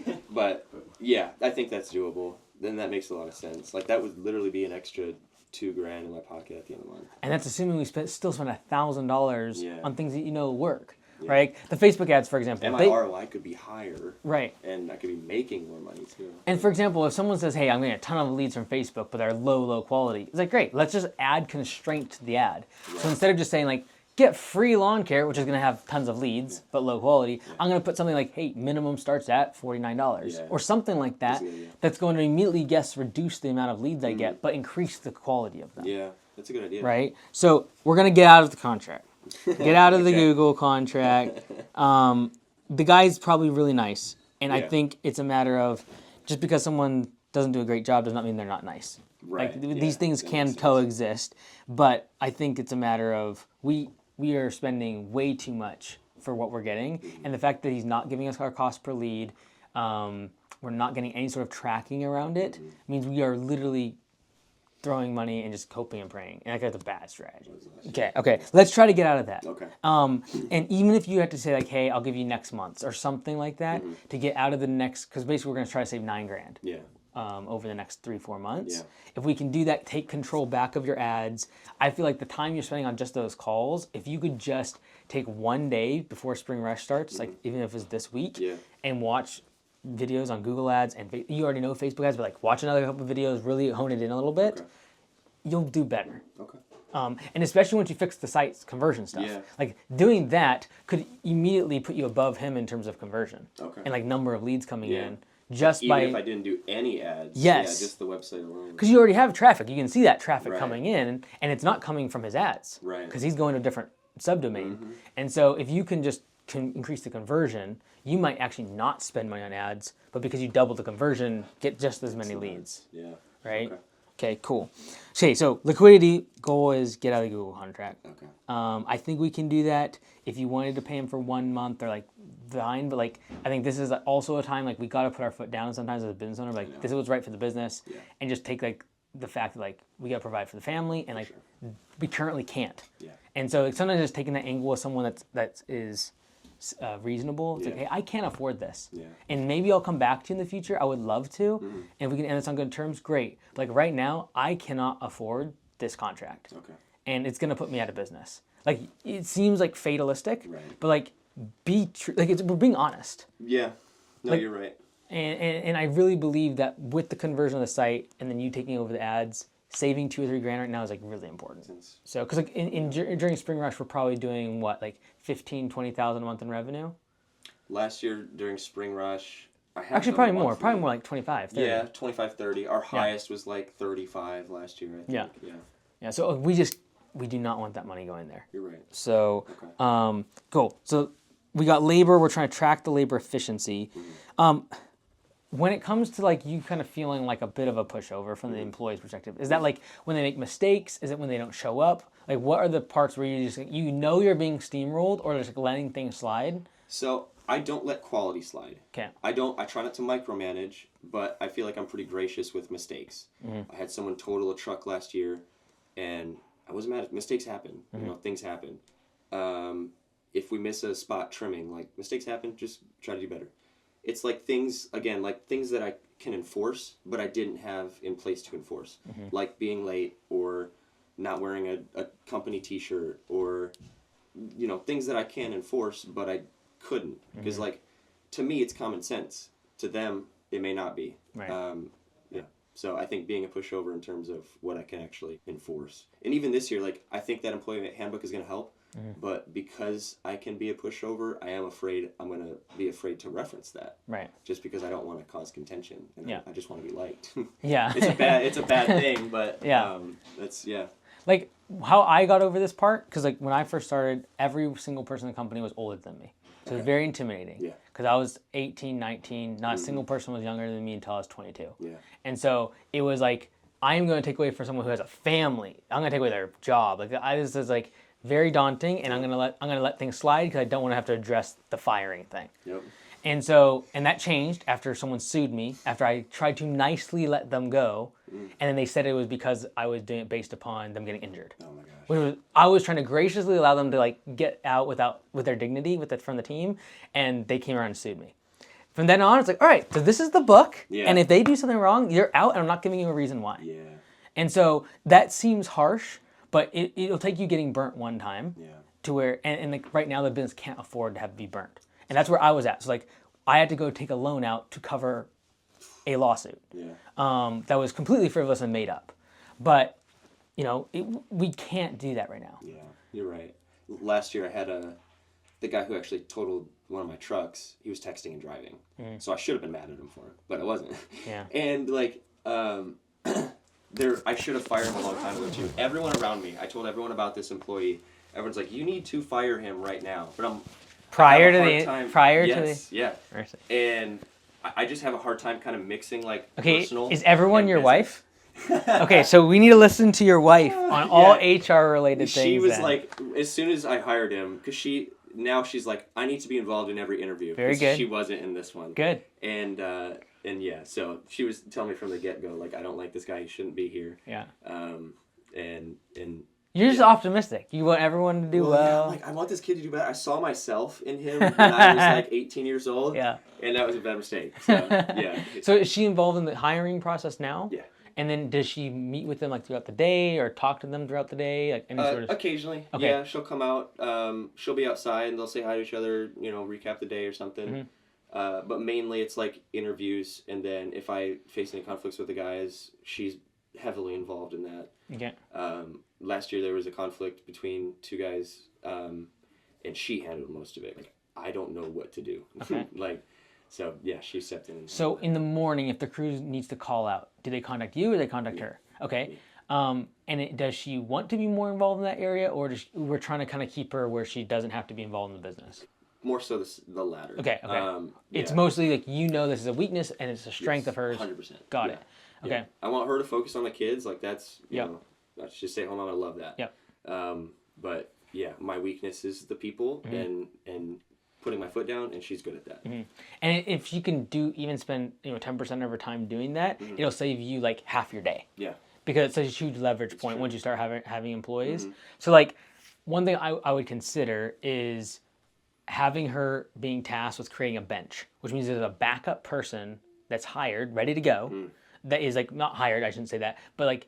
yeah. But yeah, I think that's doable. Then that makes a lot of sense. Like that would literally be an extra $2,000 in my pocket at the end of the month. And that's assuming we still spend $1,000 on things that work. Yeah. Right? The Facebook ads, for example. And my ROI could be higher. Right. And I could be making more money too. And for example, if someone says, hey, I'm getting a ton of leads from Facebook, but they're low quality, it's like, great, let's just add constraint to the ad. Right. So instead of just saying, like, get free lawn care, which is going to have tons of leads, but low quality, I'm going to put something like, hey, minimum starts at $49. Or something like that, that's going to immediately, reduce the amount of leads I get, but increase the quality of them. Yeah, that's a good idea. Right? So we're going to get out of the contract. Get out of the Google contract. The guy's probably really nice. And I think it's a matter of just because someone doesn't do a great job does not mean they're not nice. Right. Like these things can coexist. But I think it's a matter of we are spending way too much for what we're getting. And the fact that he's not giving us our cost per lead, we're not getting any sort of tracking around it, means we are literally throwing money and just hoping and praying. And I think that's a bad strategy. Okay. Let's try to get out of that. Okay. And even if you have to say like, hey, I'll give you next month's or something like that to get out of the next, because basically we're going to try to save $9,000. Yeah. Over the next 3-4 months. Yeah. If we can do that, take control back of your ads. I feel like the time you're spending on just those calls, if you could just take one day before spring rush starts, like even if it's this week, and watch videos on Google ads, and you already know Facebook ads, but like watch another couple of videos, really hone it in a little bit, you'll do better. Okay. And especially once you fix the site's conversion stuff. Yeah. Like doing that could immediately put you above him in terms of conversion. Okay. And like number of leads coming in. Just even by if I didn't do any ads. Yes. Yeah, just the website alone. Because you already have traffic. You can see that traffic Right. coming in, and it's not coming from his ads. Right. Because he's going to a different subdomain. And so if you can just increase the conversion, you might actually not spend money on ads, but because you double the conversion, get just as many leads. Yeah. Right? Okay. Okay, cool. Okay, so liquidity goal is get out of the Google contract. Okay. I think we can do that if you wanted to pay him for 1 month or like fine, but like I think this is also a time like we got to put our foot down sometimes as a business owner. Like this is what's right for the business, and just take like the fact that like we got to provide for the family, and like we currently can't. Yeah. And so like, sometimes just taking that angle with someone that is reasonable. It's like, hey, I can't afford this, and maybe I'll come back to you in the future. I would love to, and if we can end this on good terms, great. But like right now, I cannot afford this contract, and it's gonna put me out of business. Like it seems like fatalistic, but like be true. Like we're being honest. Yeah. No, Like, you're right. And I really believe that with the conversion of the site and then you taking over the ads, saving $2,000 or $3,000 right now is like really important. So because like during spring rush we're probably doing what like 15,000, 20,000 a month in revenue. Last year during spring rush, I had Actually probably more like 25, 30. Yeah, 25, 30. Our highest was like 35 last year, I think. Yeah. So we do not want that money going there. You're right. So cool. So we got labor. We're trying to track the labor efficiency. When it comes to like you kind of feeling like a bit of a pushover from the employee's perspective, is that like when they make mistakes? Is it when they don't show up? Like what are the parts where you just you're being steamrolled or just like letting things slide? So I don't let quality slide. Okay. I try not to micromanage, but I feel like I'm pretty gracious with mistakes. I had someone total a truck last year, and I wasn't mad. Mistakes happen. You know, things happen. If we miss a spot trimming, like, mistakes happen, just try to do better. It's like things, again, like things that I can enforce, but I didn't have in place to enforce. Like being late, or not wearing a company t-shirt, or, you know, things that I can enforce, but I couldn't. Because, like, to me, it's common sense. To them, it may not be. Right. Yeah. So I think being a pushover in terms of what I can actually enforce. And even this year, like, I think that employee handbook is going to help. But because I can be a pushover, I am afraid I'm going to be afraid to reference that. Right. Just because I don't want to cause contention. And I just want to be liked. Yeah. It's a bad thing, but yeah. That's, Like, how I got over this part, because, like, when I first started, every single person in the company was older than me. So it was very intimidating. Yeah. Because I was 18, 19, not a single person was younger than me until I was 22. Yeah. And so it was like, I am going to take away from someone who has a family. I'm going to take away their job. Like, this is like very daunting, and I'm going to let things slide because I don't want to have to address the firing thing. Yep. And so, and that changed after someone sued me, after I tried to nicely let them go, and then they said it was because I was doing it based upon them getting injured. Oh my gosh. I was trying to graciously allow them to, like, get out with their dignity from the team, and they came around and sued me. From then on, it's like, all right, so this is the book, and if they do something wrong, you're out, and I'm not giving you a reason why. Yeah. And so that seems harsh, but it'll take you getting burnt one time to where, and like right now the business can't afford to have to be burnt. And that's where I was at. So, like, I had to go take a loan out to cover a lawsuit that was completely frivolous and made up. But, you know, we can't do that right now. Yeah, you're right. Last year I had the guy who actually totaled one of my trucks, he was texting and driving. So I should have been mad at him for it, but I wasn't. Yeah. And, like, I should have fired him a long time ago, too. Everyone around me, I told everyone about this employee. Everyone's like, you need to fire him right now. But yeah. And I just have a hard time kind of mixing, like, personal. Is everyone your business. wife? Okay, so we need to listen to your wife on all HR related things. She was then. like, as soon as I hired him, because she's like, I need to be involved in every interview. Very good. She wasn't in this one. Good. And yeah, so she was telling me from the get go, like, I don't like this guy. He shouldn't be here. Yeah. And you're just optimistic. You want everyone to do well. Yeah, I'm like, I want this kid to do better. I saw myself in him when I was like 18 years old. Yeah. And that was a bad mistake. So, yeah. So is she involved in the hiring process now? Yeah. And then does she meet with them, like, throughout the day, or talk to them throughout the day, like any sort of? Occasionally. Okay. Yeah, she'll come out. She'll be outside and they'll say hi to each other. You know, recap the day or something. But mainly it's like interviews, and then if I face any conflicts with the guys, she's heavily involved in that. Okay. Last year there was a conflict between two guys, and she handled most of it. Like, I don't know what to do. Okay. So yeah, she stepped in. So in the morning, if the crew needs to call out, do they contact you or they contact her? Okay. Does she want to be more involved in that area, or we're trying to kind of keep her where she doesn't have to be involved in the business? More so the latter. Okay. It's mostly like, this is a weakness and it's a strength of hers. 100%. Got it. Okay. Yeah. I want her to focus on the kids. Like, that's, you know, let's just stay home. I'm going to love that. Yep. But yeah, my weakness is the people and putting my foot down, and she's good at that. And if you can spend 10% of her time doing that, it'll save you like half your day. Yeah. Because it's such a huge leverage point once you start having employees. So, like, one thing I would consider is having her being tasked with creating a bench, which means there's a backup person that's hired, ready to go, that is, like, not hired, I shouldn't say that, but, like,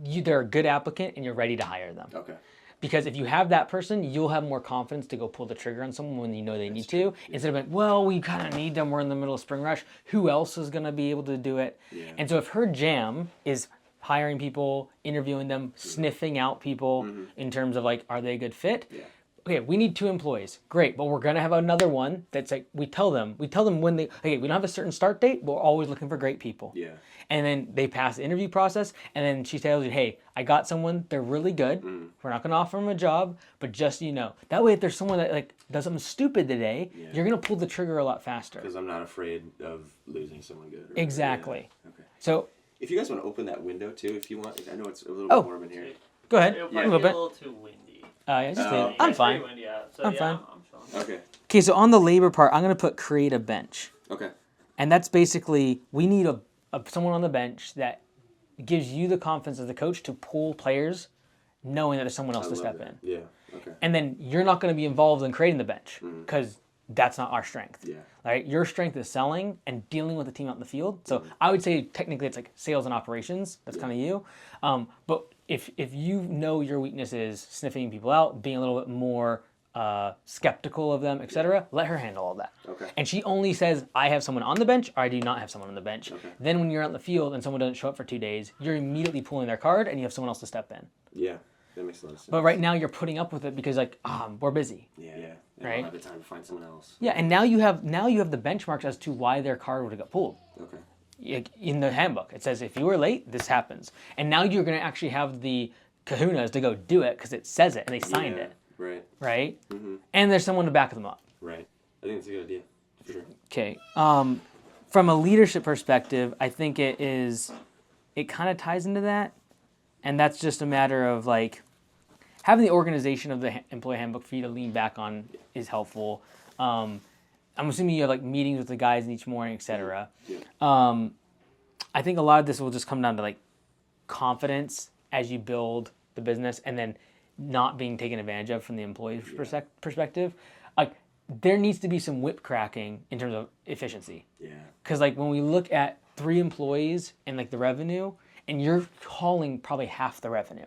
they're a good applicant and you're ready to hire them. Okay. Because if you have that person, you'll have more confidence to go pull the trigger on someone when you know they need to. Instead of like, well, we kind of need them. We're in the middle of spring rush. Who else is going to be able to do it? Yeah. And so if her jam is hiring people, interviewing them, sniffing out people in terms of, like, are they a good fit? Yeah. Okay, we need 2 employees. Great, but we're going to have another one that's like, we tell them when we don't have a certain start date, but we're always looking for great people. Yeah. And then they pass the interview process, and then she tells you, hey, I got someone, they're really good. We're not going to offer them a job, but just so you know. That way, if there's someone that, like, does something stupid today, you're going to pull the trigger a lot faster. Because I'm not afraid of losing someone good. Exactly. Yeah. Okay. So, if you guys want to open that window too, if you want, I know it's a little bit warm in here. Go ahead. It'll probably be a little too windy. I'm fine. Windy out, so I'm fine. I'm fine. Okay. Okay, so on the labor part, I'm going to put create a bench. Okay. And that's basically, we need someone on the bench that gives you the confidence as the coach to pull players knowing that there's someone else to step in. Yeah. Okay. And then you're not going to be involved in creating the bench because that's not our strength. Yeah. Right? Your strength is selling and dealing with the team out in the field. So I would say technically it's like sales and operations. That's kind of you. But if you know your weakness is sniffing people out, being a little bit more skeptical of them, etc., let her handle all that. Okay. And she only says, I have someone on the bench or I do not have someone on the bench. Okay. Then when you're out in the field and someone doesn't show up for 2 days, you're immediately pulling their card and you have someone else to step in. Yeah. That makes a lot of sense. But right now you're putting up with it because like, we're busy. Yeah. They Right. don't have the time to find someone else. Yeah, and now you have the benchmarks as to why their card would have got pulled. Okay. In the handbook, it says if you were late, this happens. And now you're going to actually have the kahunas to go do it because it says it and they signed it. Right. Right? And there's someone to back them up. Right. I think it's a good idea. For sure. Okay. From a leadership perspective, I think it kind of ties into that. And that's just a matter of like having the organization of the employee handbook for you to lean back on is helpful. I'm assuming you have like meetings with the guys each morning, etc. Yeah. I think a lot of this will just come down to like confidence as you build the business and then not being taken advantage of from the employee's perspective. Like there needs to be some whip cracking in terms of efficiency. Yeah. Because like when we look at 3 employees and like the revenue, and you're hauling probably half the revenue.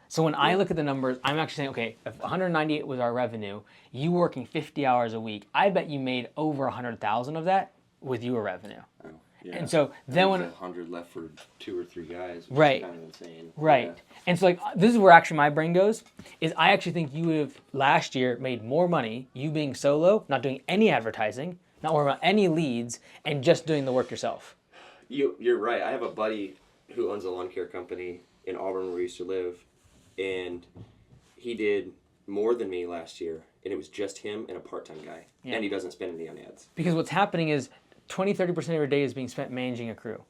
So when I look at the numbers, I'm actually saying, okay, if 198 was our revenue, you working 50 hours a week, I bet you made over 100,000 of that with your revenue. Oh, yeah. And so then when 100 left for 2 or 3 guys, which Right. is kind of insane. Right. Yeah. And so like this is where actually my brain goes, is I actually think you would have last year made more money, you being solo, not doing any advertising, not worrying about any leads, and just doing the work yourself. You're right. I have a buddy who owns a lawn care company in Auburn where we used to live, and he did more than me last year, and it was just him and a part-time guy. Yeah. And he doesn't spend any on ads. Because what's happening is 20-30% of your day is being spent managing a crew.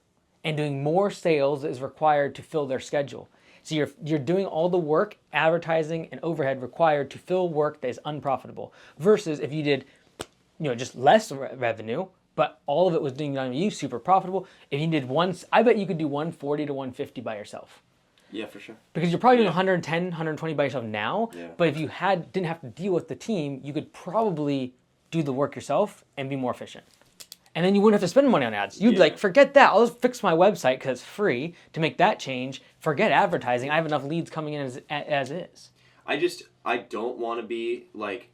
And doing more sales is required to fill their schedule. So you're doing all the work, advertising, and overhead required to fill work that is unprofitable. Versus if you did, just less revenue, but all of it was being done by you, super profitable. If you did I bet you could do 140 to 150 by yourself. Yeah, for sure. Because you're probably doing 110, 120 by yourself now. Yeah. But if you didn't have to deal with the team, you could probably do the work yourself and be more efficient. And then you wouldn't have to spend money on ads. You'd be like, forget that. I'll just fix my website because it's free to make that change. Forget advertising. I have enough leads coming in as is. I don't want to be like,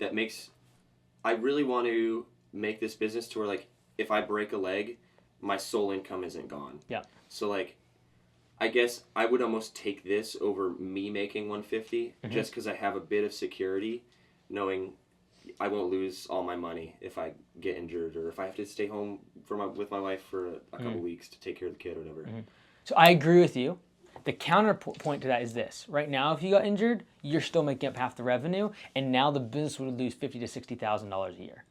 I really want to make this business to where like, if I break a leg, my sole income isn't gone. Yeah. So like, I guess I would almost take this over me making 150 just because I have a bit of security knowing I won't lose all my money if I get injured or if I have to stay home with my wife for a couple weeks to take care of the kid or whatever. So I agree with you. The counterpoint to that is this. Right now, if you got injured, you're still making up half the revenue, and now the business would lose $50,000 to $60,000 a year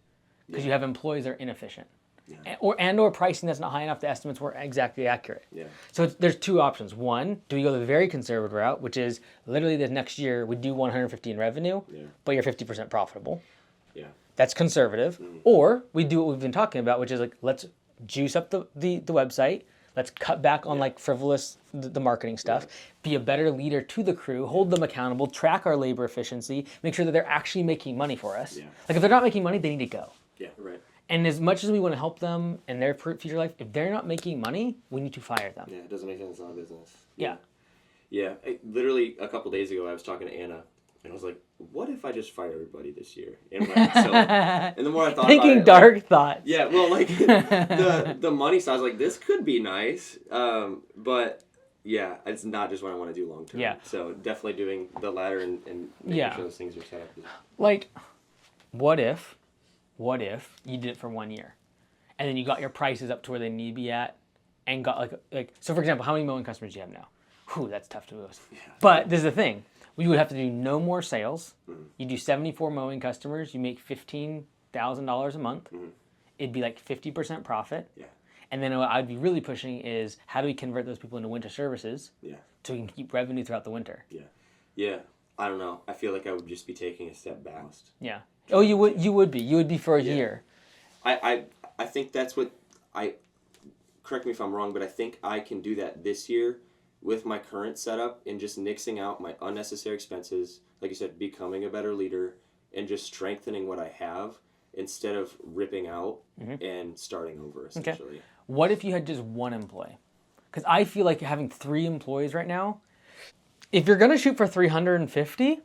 because you have employees that are inefficient. Yeah. Or pricing that's not high enough, the estimates weren't exactly accurate. Yeah. So there's 2 options. One, do we go the very conservative route, which is literally the next year we do 150 in revenue, but you're 50% profitable. Yeah. That's conservative. Or we do what we've been talking about, which is like, let's juice up the website. Let's cut back on like frivolous, the marketing stuff, be a better leader to the crew, hold them accountable, track our labor efficiency, make sure that they're actually making money for us. Yeah. Like if they're not making money, they need to go. Yeah, right. And as much as we want to help them in their future life, if they're not making money, we need to fire them. Yeah, it doesn't make sense. It's not a business. Yeah. Yeah. Literally a couple days ago, I was talking to Anna, and I was like, what if I just fire everybody this year? And, and the more I thought Thinking about it, dark thoughts. Yeah, well, like, the money side, I was like, this could be nice. But, yeah, it's not just what I want to do long term. Yeah. So definitely doing the latter and making sure those things are set up. Like, what if you did it for 1 year? And then you got your prices up to where they need to be at and got like so for example, how many mowing customers do you have now? Whew, that's tough to lose. Yeah. But this is the thing. We would have to do no more sales. You do 74 mowing customers, you make $15,000 a month. It'd be like 50% profit. Yeah. And then what I'd be really pushing is how do we convert those people into winter services? Yeah. So we can keep revenue throughout the winter. Yeah. Yeah. I don't know. I feel like I would just be taking a step back. Yeah. Oh, you would be. You would be for a year. I think that's what correct me if I'm wrong, but I think I can do that this year with my current setup and just nixing out my unnecessary expenses, like you said, becoming a better leader and just strengthening what I have instead of ripping out and starting over essentially. Okay. What if you had just one employee? Because I feel like having 3 employees right now, if you're going to shoot for 350,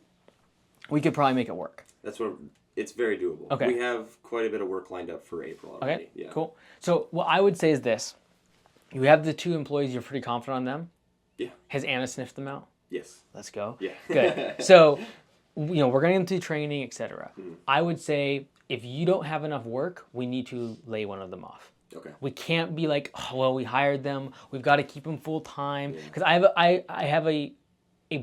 we could probably make it work. It's very doable. Okay. We have quite a bit of work lined up for April already. Okay, Yeah. cool. So what I would say is this. You have the 2 employees, you're pretty confident on them? Yeah. Has Anna sniffed them out? Yes. Let's go. Yeah. Good. So, we're going into training, etc. I would say if you don't have enough work, we need to lay one of them off. Okay. We can't be like, oh, well, we hired them. We've got to keep them full time. Because I have a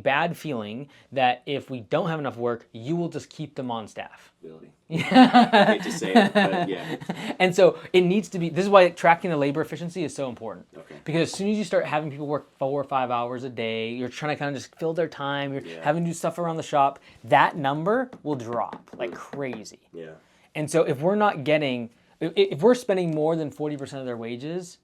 bad feeling that if we don't have enough work, you will just keep them on staff. Ability. I hate to say it, but yeah. And so it needs to be, this is why tracking the labor efficiency is so important. Okay. Because as soon as you start having people work 4 or 5 hours a day, you're trying to kind of just fill their time, you're having to do stuff around the shop, that number will drop like crazy. Yeah. And so if we're not getting, if we're spending more than 40% of their wages,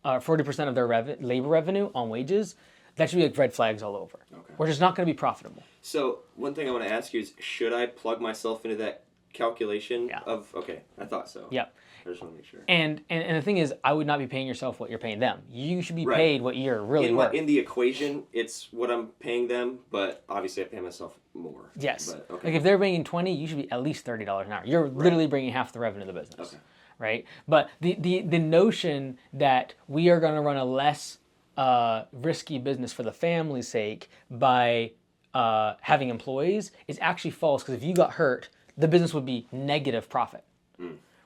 40% of their labor revenue on wages, that should be like red flags all over. Okay. We're just not going to be profitable. So one thing I want to ask you is, should I plug myself into that calculation of? Okay, I thought so. Yep. I just want to make sure. And the thing is, I would not be paying yourself what you're paying them. You should be paid what you're really worth. In the equation, it's what I'm paying them, but obviously I pay myself more. Yes. But, okay. Like if they're bringing 20, you should be at least $30 an hour. You're literally bringing half the revenue of the business. Okay. Right? But the notion that we are going to run a less risky business for the family's sake by having employees is actually false, because if you got hurt, the business would be negative profit.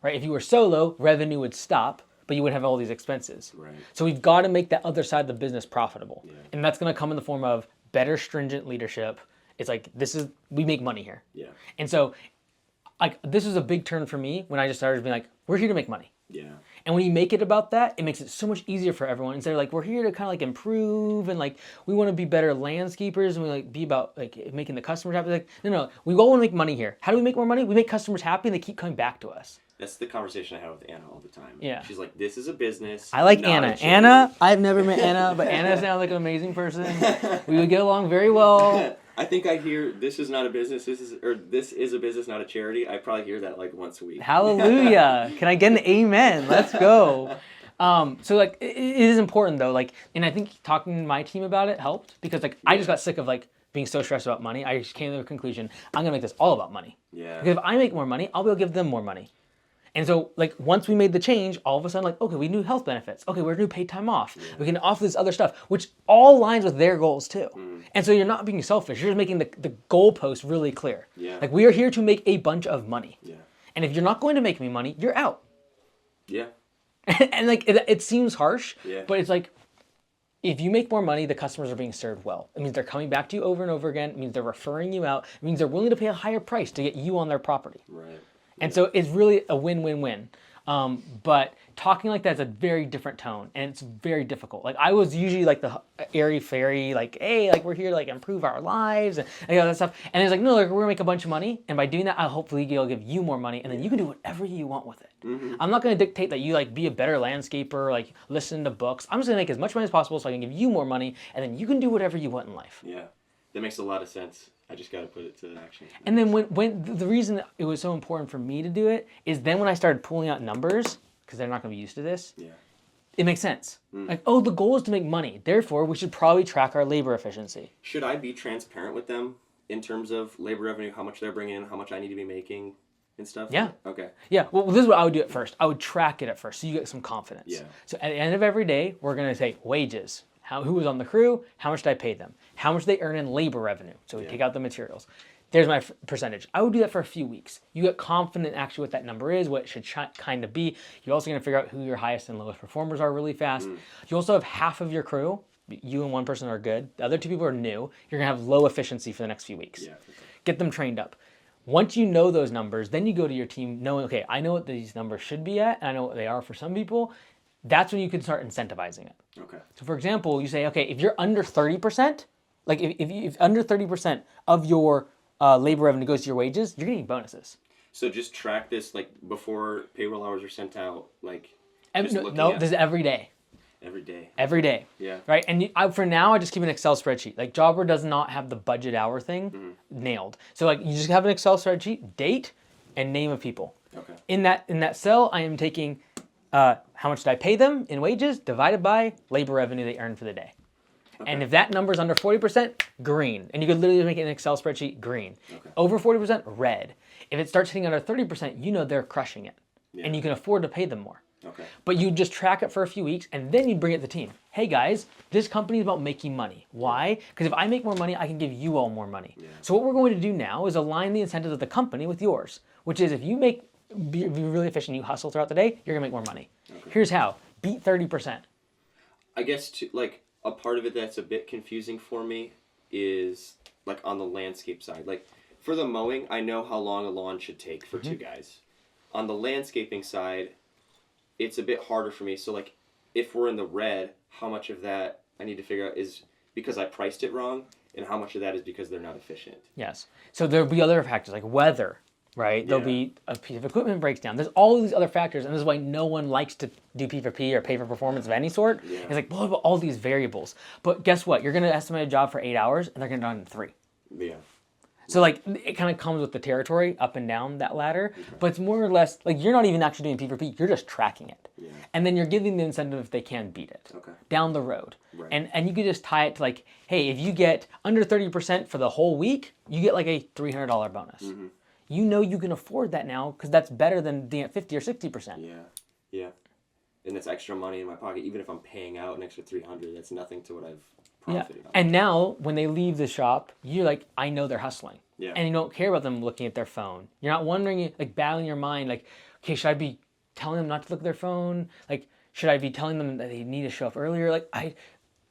Right? If you were solo, revenue would stop, but you would have all these expenses. Right. So we've got to make that other side of the business profitable. Yeah. And that's going to come in the form of better stringent leadership. It's like, we make money here. Yeah. And so like this was a big turn for me when I just started being like, we're here to make money. Yeah. And when you make it about that, it makes it so much easier for everyone. Instead of like, we're here to kind of like improve and like, we want to be better landscapers and we like be about like making the customers happy. Like, no, we all want to make money here. How do we make more money? We make customers happy and they keep coming back to us. That's the conversation I have with Anna all the time. Yeah. She's like, this is a business. I like not Anna. a charity. Anna, I've never met Anna, but Anna sounds like an amazing person. We would get along very well. I think I hear, this is not a business, this is a business, not a charity. I probably hear that like once a week. Hallelujah. Can I get an amen? Let's go. So like it is important though, like, and I think talking to my team about it helped, because like I just got sick of like being so stressed about money. I just came to the conclusion, I'm gonna make this all about money. Yeah. Because if I make more money, I'll be able to give them more money. And so like once we made the change, all of a sudden like, okay, we do health benefits. Okay, we're new paid time off. Yeah. We can offer this other stuff, which all aligns with their goals too. And so you're not being selfish. You're just making the goalpost really clear. Yeah. Like we are here to make a bunch of money. Yeah. And if you're not going to make me money, you're out. Yeah. And like it seems harsh, Yeah. but it's like if you make more money, the customers are being served well. It means they're coming back to you over and over again. It means they're referring you out. It means they're willing to pay a higher price to get you on their property. Right. And so it's really a win-win-win. But talking like that is a very different tone, and it's very difficult. Like I was usually like the airy-fairy, like, hey, like we're here to like improve our lives and all that stuff. And it's like, no, like we're gonna make a bunch of money, and by doing that, I'll hopefully be able to give you more money, and then you can do whatever you want with it. I'm not gonna dictate that you like be a better landscaper, like listen to books. I'm just gonna make as much money as possible so I can give you more money, and then you can do whatever you want in life. Yeah. That makes a lot of sense. I just got to put it to action. And then when the reason it was so important for me to do it is then when I started pulling out numbers, because they're not going to be used to this, it makes sense. Like, oh, the goal is to make money. Therefore, we should probably track our labor efficiency. Should I be transparent with them in terms of labor revenue, how much they're bringing in, how much I need to be making and stuff? Yeah. Okay. Yeah, well, this is what I would do at first. I would track it at first so you get some confidence. Yeah. So at the end of every day, we're going to say wages. Who was on the crew? How much did I pay them? How much they earn in labor revenue? So we take out the materials. There's my percentage. I would do that for a few weeks. You get confident actually what that number is, what it should kind of be. You're also going to figure out who your highest and lowest performers are really fast. You also have half of your crew. You and one person are good. The other 2 people are new. You're going to have low efficiency for the next few weeks. Yeah. Get them trained up. Once you know those numbers, then you go to your team knowing, okay, I know what these numbers should be at, and I know what they are for some people. That's when you can start incentivizing it. Okay. So for example, you say, okay, if you're under 30%, Like if under 30% of your labor revenue goes to your wages, you're getting bonuses. So just track this like before payroll hours are sent out, like No, this is every day. Every day. Every day. Yeah. Right. And for now, I just keep an Excel spreadsheet. Like Jobber does not have the budget hour thing nailed. So like you just have an Excel spreadsheet, date, and name of people. Okay. In that cell, I am taking how much did I pay them in wages divided by labor revenue they earned for the day. Okay. And if that number is under 40%, green. And you could literally make it an Excel spreadsheet green. Okay. Over 40%, red. If it starts hitting under 30%, you know they're crushing it. Yeah. And you can afford to pay them more. Okay. But you just track it for a few weeks and then you bring it to the team. Hey guys, this company is about making money. Why? Because if I make more money, I can give you all more money. Yeah. So what we're going to do now is align the incentives of the company with yours, which is if you be really efficient, you hustle throughout the day, you're gonna make more money. Okay. Here's how: beat 30%. I guess a part of it that's a bit confusing for me is like on the landscape side. Like for the mowing, I know how long a lawn should take for two guys. On the landscaping side, it's a bit harder for me. So like if we're in the red, how much of that I need to figure out is because I priced it wrong and how much of that is because they're not efficient. Yes. So there'll be other factors like weather, right? Yeah. There'll be a piece of equipment breaks down. There's all these other factors, and this is why no one likes to do P4P or pay for performance of any sort. Yeah. It's like, what about all these variables? But guess what? You're gonna estimate a job for 8 hours and they're gonna do it in 3. Yeah. So like it kind of comes with the territory up and down that ladder, but it's more or less like you're not even actually doing P4P, you're just tracking it. Yeah. And then you're giving the incentive if they can beat it down the road. Right. And you could just tie it to like, hey, if you get under 30% for the whole week, you get like a $300 bonus. Mm-hmm. You know you can afford that now because that's better than being at 50 or 60%. Yeah, yeah. And it's extra money in my pocket. Even if I'm paying out an extra $300, that's nothing to what I've profited on. And now when they leave the shop, you're like, I know they're hustling. Yeah. And you don't care about them looking at their phone. You're not wondering, like battling your mind, like, okay, should I be telling them not to look at their phone? Like, should I be telling them that they need to show up earlier? Like,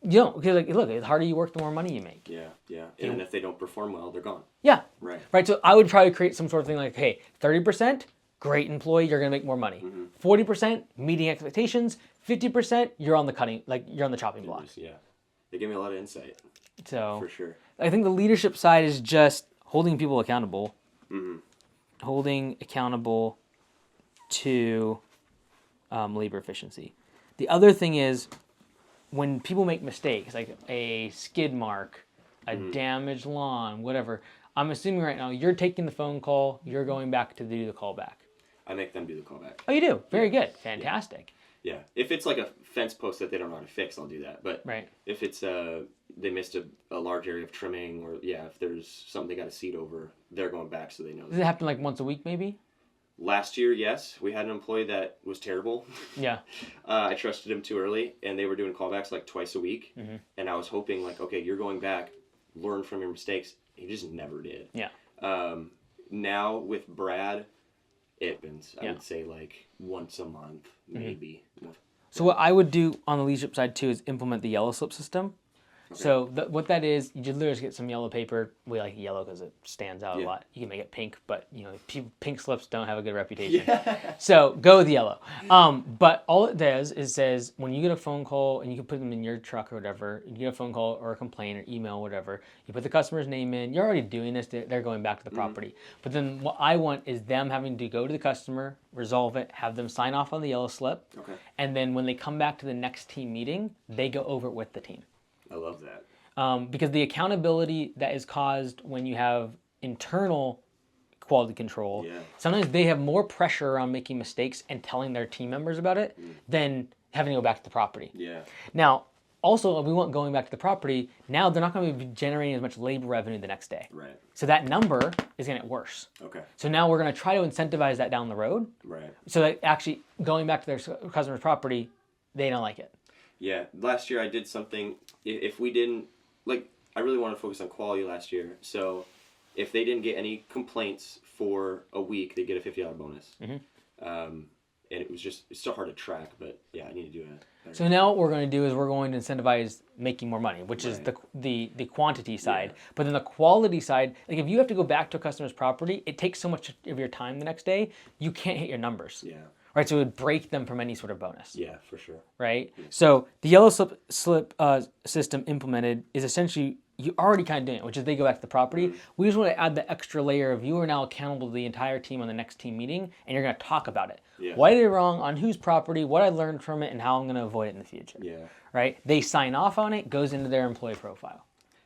you don't, because like, look, the harder you work, the more money you make. Yeah, yeah. And then if they don't perform well, they're gone. Yeah. Right. Right. So I would probably create some sort of thing like, hey, 30%, great employee, you're gonna make more money. 40%, meeting expectations. 50%, you're on the chopping block. Yeah. They give me a lot of insight. So for sure. I think the leadership side is just holding people accountable. Holding accountable to labor efficiency. The other thing is when people make mistakes, like a skid mark, a damaged lawn, whatever, I'm assuming right now you're taking the phone call, you're going back to do the callback. I make them do the callback. Oh, you do? Very good. Fantastic. Yeah. If it's like a fence post that they don't know how to fix, I'll do that. But if it's they missed a large area of trimming, or if there's something they got a seat over, they're going back so they know. Does it happen like once a week maybe? Last year, yes. We had an employee that was terrible. Yeah. I trusted him too early, and they were doing callbacks like twice a week. And I was hoping like, okay, you're going back, learn from your mistakes. He just never did. Yeah. Now with Brad, it happens. I would say like once a month, maybe. So what I would do on the leadership side too is implement the yellow slip system. Okay. So what that is, you just literally just get some yellow paper. We like yellow because it stands out a lot. You can make it pink, but pink slips don't have a good reputation. So go with yellow. But all it does is says when you get a phone call, and you can put them in your truck or whatever, you get a phone call or a complaint or email, whatever, you put the customer's name in, you're already doing this, they're going back to the property. But then what I want is them having to go to the customer, resolve it, have them sign off on the yellow slip, and then when they come back to the next team meeting, they go over it with the team. I love that. Because the accountability that is caused when you have internal quality control, sometimes they have more pressure around making mistakes and telling their team members about it than having to go back to the property. Yeah. Now, also, if we want going back to the property, now they're not going to be generating as much labor revenue the next day. Right. So that number is going to get worse. Okay. So now we're going to try to incentivize that down the road. Right. So that actually going back to their customer's property, they don't like it. Yeah, last year I did something, if we didn't, like, I really wanted to focus on quality last year, so if they didn't get any complaints for a week, they'd get a $50 bonus. And it's still hard to track, but I need to do it. So now what we're going to do is we're going to incentivize making more money, which is the quantity side. But then the quality side, like if you have to go back to a customer's property, it takes so much of your time the next day, you can't hit your numbers. Yeah. Right, so it would break them from any sort of bonus. Yeah, for sure. Right? Yeah. So the yellow slip system implemented is essentially you're already kind of doing it, which is they go back to the property. We just want to add the extra layer of you are now accountable to the entire team on the next team meeting, and you're going to talk about it. Yeah. What I did wrong, on whose property, what I learned from it, and how I'm going to avoid it in the future. Yeah. Right? They sign off on it, goes into their employee profile.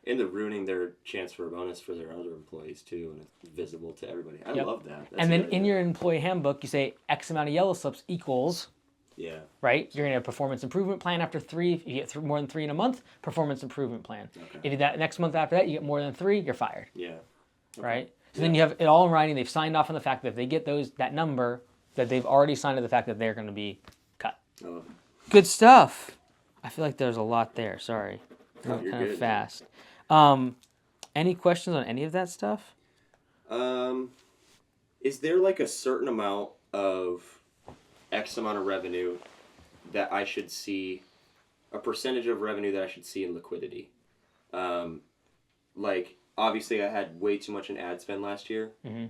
And they're ruining their chance for a bonus for their other employees too, and it's visible to everybody. I love that. That's and then good. in your employee handbook, you say X amount of yellow slips equals, right? You're going to have a performance improvement plan after 3. If you get more than 3 in a month, performance improvement plan. Okay. If that next month after that, you get more than 3, you're fired. Yeah. Okay. Right? So then you have it all in writing. They've signed off on the fact that if they get that number, that they've already signed to the fact that they're going to be cut. I love it. Good stuff. I feel like there's a lot there. Sorry. No, Went you're kind of good, fast. Any questions on any of that stuff? Is there like a certain amount of X amount of revenue that I should see, a percentage of revenue that I should see in liquidity? Like, obviously I had way too much in ad spend last year. Mm-hmm.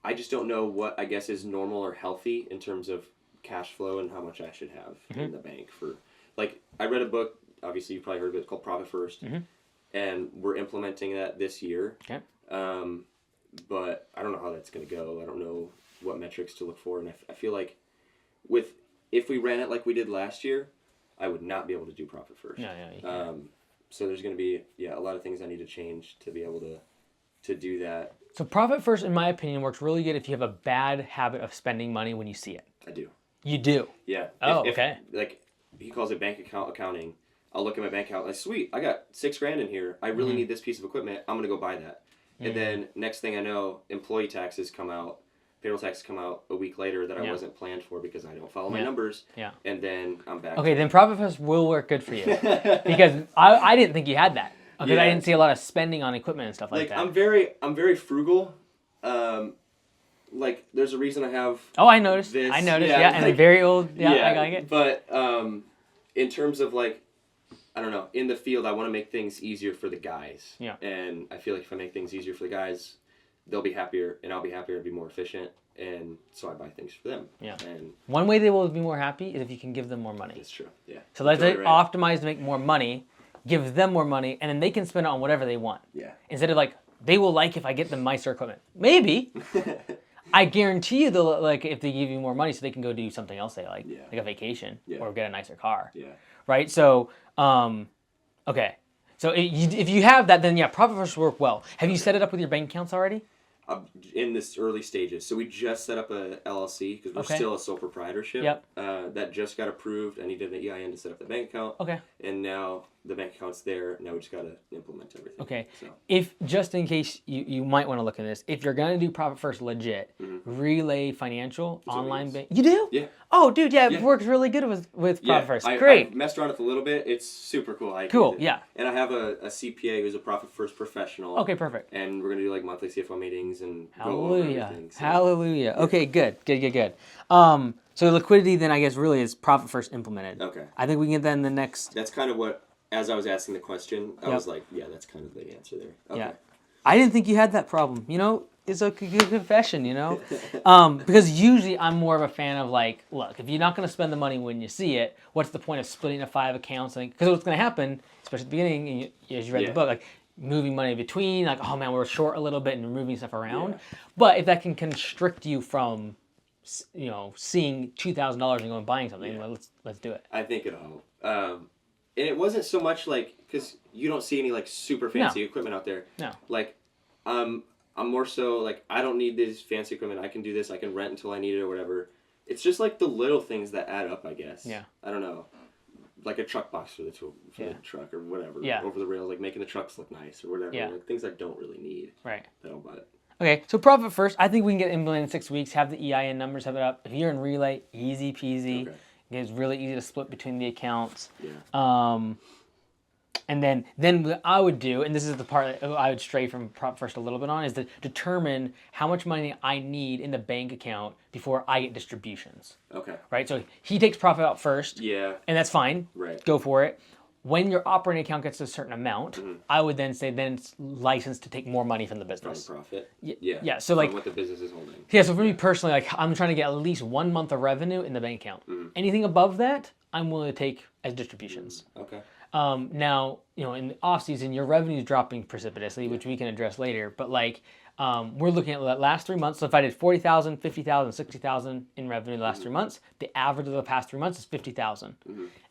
I just don't know what I guess is normal or healthy in terms of cash flow and how much I should have in the bank for, like, I read a book, obviously you probably heard of it, called Profit First. And we're implementing that this year. Okay. But I don't know how that's going to go. I don't know what metrics to look for. And I feel like if we ran it like we did last year, I would not be able to do Profit First. Yeah. So there's going to be, a lot of things I need to change to be able to do that. So Profit First, in my opinion, works really good if you have a bad habit of spending money when you see it. I do. You do? Yeah. Oh, okay. Like, he calls it bank accounting. I'll look at my bank account, like, sweet, I got $6,000 in here. I really need this piece of equipment. I'm going to go buy that. And then next thing I know, employee taxes come out, payroll taxes come out a week later that I wasn't planned for because I don't follow my numbers. Yeah. And then I'm back. Okay, then Profit First will work good for you. Because I didn't think you had that. Because I didn't see a lot of spending on equipment and stuff like that. I'm very frugal. Like, there's a reason I have I noticed. this. And like, a very old, I like it. But in terms of, like, I don't know, in the field, I want to make things easier for the guys. Yeah. And I feel like if I make things easier for the guys, they'll be happier, and I'll be happier and be more efficient. And so I buy things for them. Yeah. And one way they will be more happy is if you can give them more money. that's true. Yeah. So let's say optimize to make more money, give them more money, and then they can spend it on whatever they want. Yeah. Instead of like, they will like if I get them nicer equipment. Maybe. I guarantee you they'll like if they give you more money so they can go do something else they like a vacation or get a nicer car. Yeah. Right? So, okay. So if you have that, then Profit First will work well. Have you set it up with your bank accounts already? In this early stages. So we just set up a LLC because we're still a sole proprietorship. Yep. That just got approved. I needed an EIN to set up the bank account. Okay. And now the bank account's there. Now we just got to implement everything. Okay. So. If, just in case you might want to look at this, if you're going to do Profit First legit, Relay Financial, online bank. You do? Yeah. Oh, dude, it works really good with Profit First. I Great. messed around with it a little bit. It's super cool. Cool, yeah. And I have a CPA who's a Profit First professional. Okay, perfect. And we're going to do like monthly CFO meetings and Hallelujah. go over everything. So. Hallelujah. Okay, good. So liquidity then I guess really is Profit First implemented. Okay. I think we can get that in the next. That's kind of what, as I was asking the question, I was like, that's kind of the answer there. Okay. Yeah. I didn't think you had that problem. It's a good confession, because usually I'm more of a fan of like, look, if you're not going to spend the money when you see it, what's the point of splitting 5 accounts? Because what's going to happen, especially at the beginning, and as you read the book, like moving money between, like, oh man, we're short a little bit and moving stuff around. Yeah. But if that can constrict you from, seeing $2,000 and going and buying something, well, let's do it. I think it'll help. And it wasn't so much like, because you don't see any like super fancy equipment out there. No. Like, I'm more so like, I don't need this fancy equipment. I can do this. I can rent until I need it or whatever. It's just like the little things that add up, I guess. Yeah. I don't know. Like a truck box for the truck or whatever. Yeah. Over the rails, like making the trucks look nice or whatever. Yeah. Like things I don't really need. Right. That I'll buy it. Okay, so Profit First, I think we can get implemented in 6 weeks, have the EIN numbers, have it up. If you're in Relay, easy peasy. Okay. It's really easy to split between the accounts. Yeah. And then what I would do, and this is the part that I would stray from Profit First a little bit on, is to determine how much money I need in the bank account before I get distributions. Okay. Right? So he takes profit out first. Yeah. And that's fine. Right. Go for it. When your operating account gets to a certain amount, I would then say it's licensed to take more money from the business. From profit. Yeah. So like what the business is holding. Yeah, so for me personally, like I'm trying to get at least 1 month of revenue in the bank account. Anything above that, I'm willing to take as distributions. Okay. Now, in the off season, your revenue is dropping precipitously, which we can address later. But like, we're looking at the last 3 months. So if I did 40,000, 50,000, 60,000 in revenue the last 3 months, the average of the past 3 months is 50,000.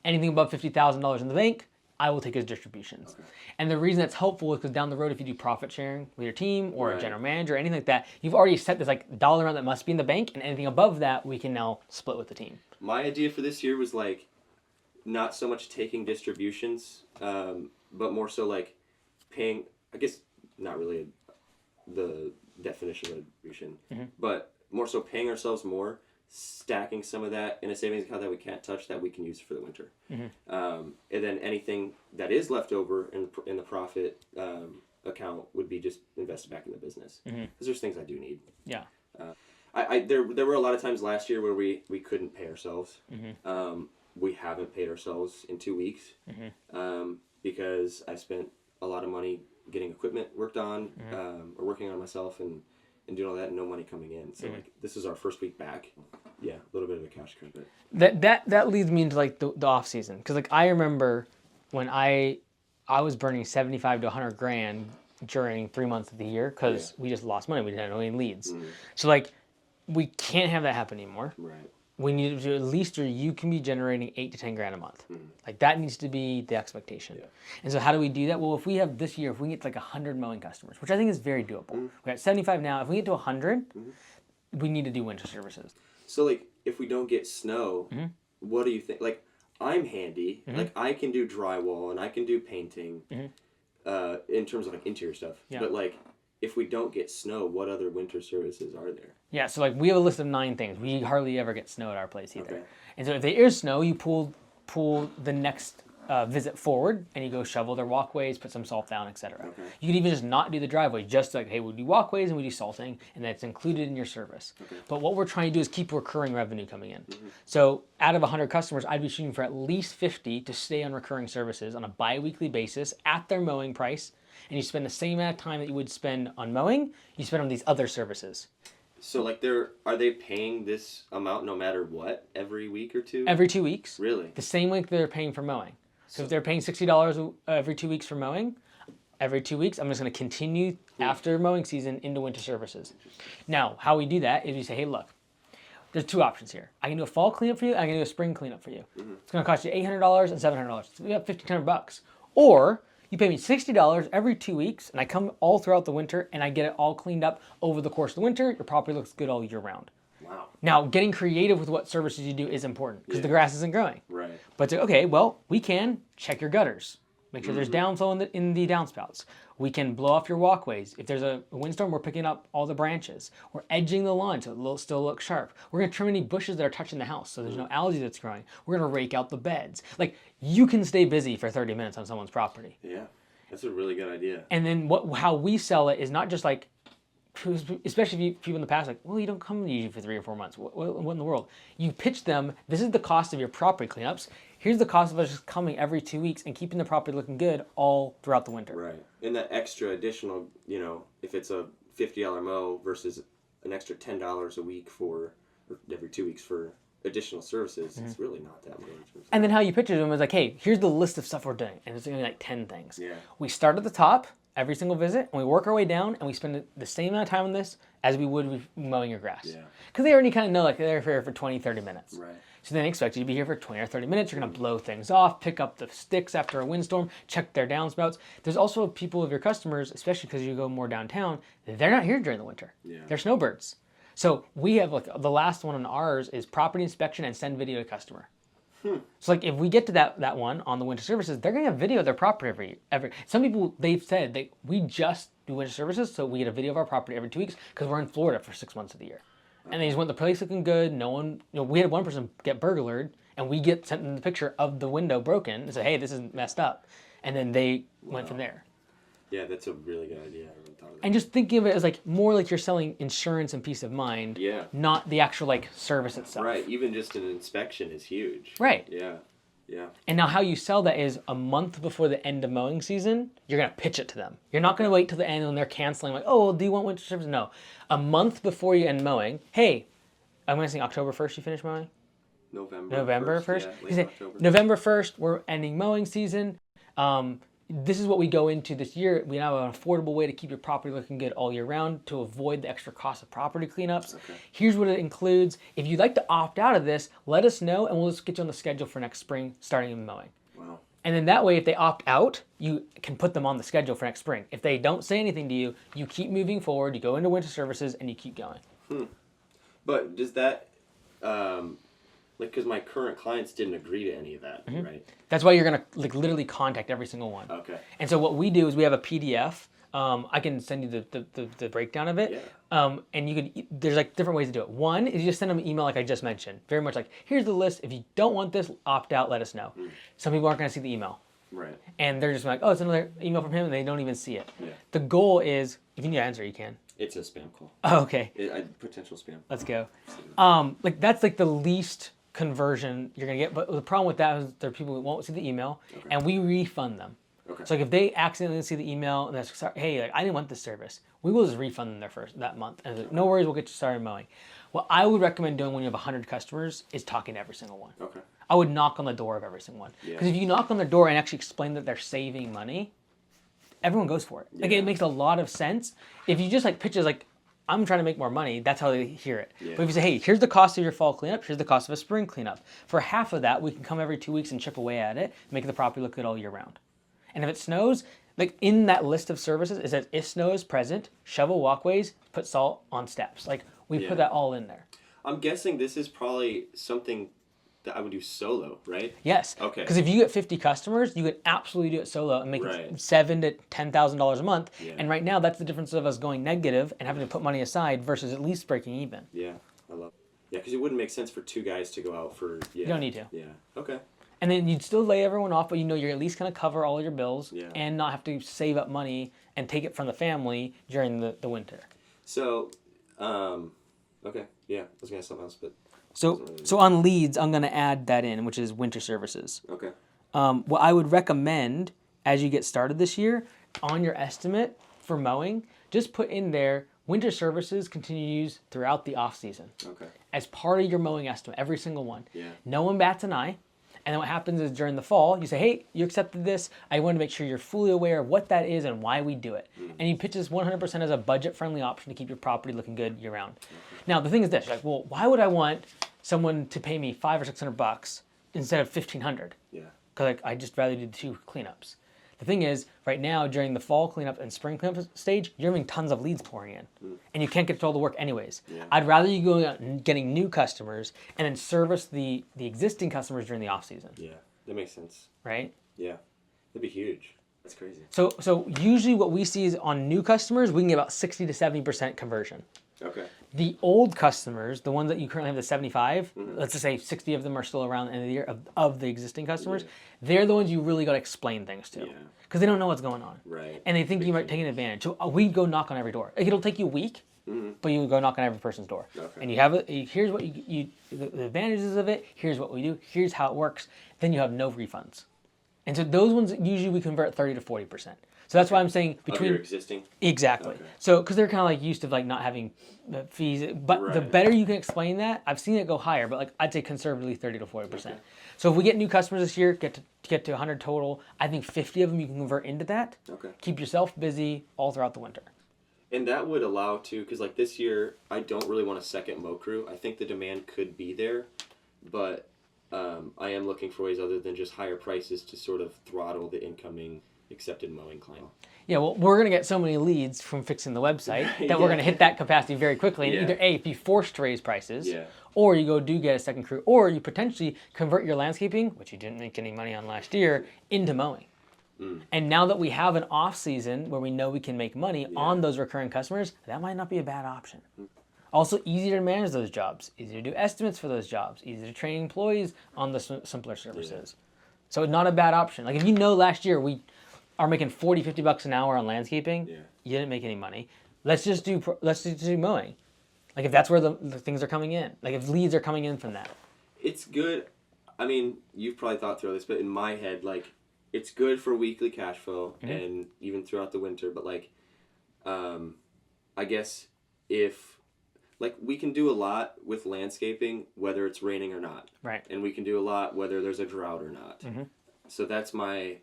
Anything above $50,000 in the bank, I will take as distributions. Okay. And the reason that's helpful is because down the road, if you do profit sharing with your team or a Right. general manager or anything like that, you've already set this like dollar amount that must be in the bank, and anything above that, we can now split with the team. My idea for this year was like, not so much taking distributions, but more so like paying. I guess not really the definition of distribution, but more so paying ourselves more, stacking some of that in a savings account that we can't touch that we can use for the winter, and then anything that is left over in the profit account would be just invested back in the business, because there's things I do need. Yeah. There were a lot of times last year where we couldn't pay ourselves. We haven't paid ourselves in 2 weeks because I spent a lot of money getting equipment worked on or working on myself and doing all that, and no money coming in. So like this is our first week back. Yeah, a little bit of a cash crunch. That leads me into like the off season, because like I remember when I was burning 75 to 100 grand during 3 months of the year because we just lost money. We didn't have any leads. So like we can't have that happen anymore. Right. We need to at least, or you can be generating 8 to 10 grand a month. Like that needs to be the expectation. Yeah. And so how do we do that? Well, if we have this year, if we get to like 100 mowing customers, which I think is very doable. We're at 75 now. If we get to 100, we need to do winter services. So like if we don't get snow, what do you think? Like I'm handy. Like I can do drywall and I can do painting in terms of like interior stuff. Yeah. But like if we don't get snow, what other winter services are there? Yeah, so like we have a list of 9 things. We hardly ever get snow at our place either. Okay. And so if there is snow, you pull the next visit forward and you go shovel their walkways, put some salt down, etc. Okay. You can even just not do the driveway, just like, hey, we do walkways and we do salting, and that's included in your service. Okay. But what we're trying to do is keep recurring revenue coming in. So out of 100 customers, I'd be shooting for at least 50 to stay on recurring services on a bi-weekly basis at their mowing price. And you spend the same amount of time that you would spend on mowing, you spend on these other services. So like are they paying this amount no matter what every week or two? Every 2 weeks. Really? The same week they're paying for mowing. So if they're paying $60 every 2 weeks for mowing, every 2 weeks, I'm just going to continue after mowing season into winter services. Now, how we do that is we say, hey, look, there's 2 options here. I can do a fall cleanup for you, I can do a spring cleanup for you. It's going to cost you $800 and $700. So we have $1,500. Or you pay me $60 every 2 weeks, and I come all throughout the winter, and I get it all cleaned up over the course of the winter. Your property looks good all year round. Wow. Now, getting creative with what services you do is important because the grass isn't growing. Right. But it's like, okay, well, we can check your gutters. Make sure there's downflow in the downspouts. We can blow off your walkways. If there's a windstorm, we're picking up all the branches. We're edging the lawn so it'll still look sharp. We're going to trim any bushes that are touching the house so there's no algae that's growing. We're going to rake out the beds. Like, you can stay busy for 30 minutes on someone's property. Yeah. That's a really good idea. And then how we sell it is not just like, especially if people in the past like, well, you don't come usually for 3 or 4 months. What in the world? You pitch them, this is the cost of your property cleanups. Here's the cost of us just coming every 2 weeks and keeping the property looking good all throughout the winter. Right. And that extra additional, if it's a $50 mow versus an extra $10 a week or every 2 weeks for additional services, it's really not that much. And then how you pitch it to them is like, hey, here's the list of stuff we're doing. And it's going to be like 10 things. Yeah. We start at the top every single visit, and we work our way down, and we spend the same amount of time on this as we would with mowing your grass. Yeah. Because they already kind of know, like, they're here for 20, 30 minutes. Right. So they expect you to be here for 20 or 30 minutes. You're going to blow things off, pick up the sticks after a windstorm, check their downspouts. There's also people of your customers, especially because you go more downtown, they're not here during the winter. Yeah. They're snowbirds. So we have, like, the last one on ours is property inspection and send video to customer. So like if we get to that one on the winter services, they're gonna have video of their property every. Some people, they've said we just do winter services, so we get a video of our property every 2 weeks because we're in Florida for 6 months of the year, and they just want the place looking good. No one, we had one person get burglared, and we get sent them the picture of the window broken and say, hey, this is messed up, and then they went from there. Yeah, that's a really good idea. I haven't thought of that. And just thinking of it as like more like you're selling insurance and peace of mind, not the actual like service itself. Right, even just an inspection is huge. Right. Yeah, yeah. And now how you sell that is a month before the end of mowing season, you're going to pitch it to them. You're not going to wait till the end when they're canceling, like, oh, well, do you want winter service? No. A month before you end mowing, hey, I'm going to say October 1st you finish mowing? November 1st? Yeah, late October. November 1st, we're ending mowing season. This is what we go into this year. We now have an affordable way to keep your property looking good all year round to avoid the extra cost of property cleanups. Okay. Here's what it includes. If you'd like to opt out of this, let us know and we'll just get you on the schedule for next spring, starting in mowing. Wow. And then that way, if they opt out, you can put them on the schedule for next spring. If they don't say anything to you, you keep moving forward, you go into winter services, and you keep going. But does that, because my current clients didn't agree to any of that, right? That's why you're gonna literally contact every single one. Okay. And so what we do is we have a PDF. I can send you the breakdown of it. Yeah. And you could there's like different ways to do it. One is you just send them an email like I just mentioned. Very much like, here's the list. If you don't want this, opt out, let us know. Some people aren't gonna see the email. Right. And they're just like, oh, it's another email from him, and they don't even see it. Yeah. The goal is, if you need to answer, you can. It's a spam call. Oh, okay. Potential spam. Let's go. Like that's like the least conversion you're gonna get. But the problem with that is there are people who won't see the email, and we refund them. Okay. So like if they accidentally see the email and they're sorry, hey, like I didn't want this service, we will just refund them that month. And like, no worries, we'll get you started mowing. What I would recommend doing when you have 100 customers is talking to every single one. Okay. I would knock on the door of every single one. Yeah. Because if you knock on their door and actually explain that they're saving money, everyone goes for it. Like it makes a lot of sense. If you just like pitch it as like, I'm trying to make more money, that's how they hear it. Yeah. But if you say, hey, here's the cost of your fall cleanup, here's the cost of a spring cleanup. For half of that, we can come every 2 weeks and chip away at it, make the property look good all year round. And if it snows, like in that list of services, it says if snow is present, shovel walkways, put salt on steps. Like we put that all in there. I'm guessing this is probably something that I would do solo, right? Yes. Okay. Because if you get 50 customers, you could absolutely do it solo and make it $7,000 to $10,000 a month. Yeah. And right now, that's the difference of us going negative and having to put money aside versus at least breaking even. Yeah, I love it. Yeah, because it wouldn't make sense for two guys to go out for. Yeah. You don't need to. Yeah. Okay. And then you'd still lay everyone off, but you know you're at least going to cover all your bills and not have to save up money and take it from the family during the winter. So, okay, yeah, I was gonna have something else, but. So on leads, I'm going to add that in, which is winter services. Okay. What I would recommend as you get started this year, on your estimate for mowing, just put in there winter services continues throughout the off season. Okay. As part of your mowing estimate, every single one. Yeah. No one bats an eye. And then what happens is during the fall, you say, hey, you accepted this. I want to make sure you're fully aware of what that is and why we do it. And you pitch this 100% as a budget-friendly option to keep your property looking good year-round. Now, the thing is this. You're like, well, why would I want someone to pay me $500 or $600 instead of $1,500? Yeah. Because like, I just rather do the 2 cleanups. The thing is, right now, during the fall cleanup and spring cleanup stage, you're having tons of leads pouring in. And you can't get to all the work anyways. Yeah. I'd rather you go out and getting new customers and then service the existing customers during the off season. Yeah, that makes sense. Right? Yeah, that'd be huge. That's crazy. So usually what we see is on new customers, we can get about 60 to 70% conversion. Okay. The old customers, the ones that you currently have the 75, let's just say 60 of them are still around the end of the year of the existing customers, they're the ones you really got to explain things to. Yeah. Because they don't know what's going on. Right. And they think you might take an advantage. So we go knock on every door. Like, it'll take you a week, but you go knock on every person's door. Okay. And you have here's what the advantages of it, here's what we do, here's how it works. Then you have no refunds. And so those ones usually we convert 30 to 40%. So that's why I'm saying between Of your existing. Exactly. Okay. So because they're kind of like used to like not having fees, but the better you can explain that, I've seen it go higher, but like I'd say conservatively 30 to 40%. Okay. So if we get new customers this year, get to 100 total, I think 50 of them you can convert into that. Okay. Keep yourself busy all throughout the winter. And that would allow to, because like this year, I don't really want a second mow crew. I think the demand could be there, but I am looking for ways other than just higher prices to sort of throttle the incoming accepted mowing client. Yeah, well, we're going to get so many leads from fixing the website that we're going to hit that capacity very quickly. And either A, if you forced to raise prices, or you do get a second crew, or you potentially convert your landscaping, which you didn't make any money on last year, into mowing. And now that we have an off season where we know we can make money on those recurring customers, that might not be a bad option. Also, easier to manage those jobs, easier to do estimates for those jobs, easier to train employees on the simpler services. So not a bad option. Like if you know last year we are making $40, $50 an hour on landscaping, you didn't make any money. Let's just do mowing. Like if that's where the things are coming in. Like if leads are coming in from that. It's good. I mean, you've probably thought through all this, but in my head, like, it's good for weekly cash flow and even throughout the winter. But like, I guess if like we can do a lot with landscaping, whether it's raining or not. Right. And we can do a lot whether there's a drought or not. So that's my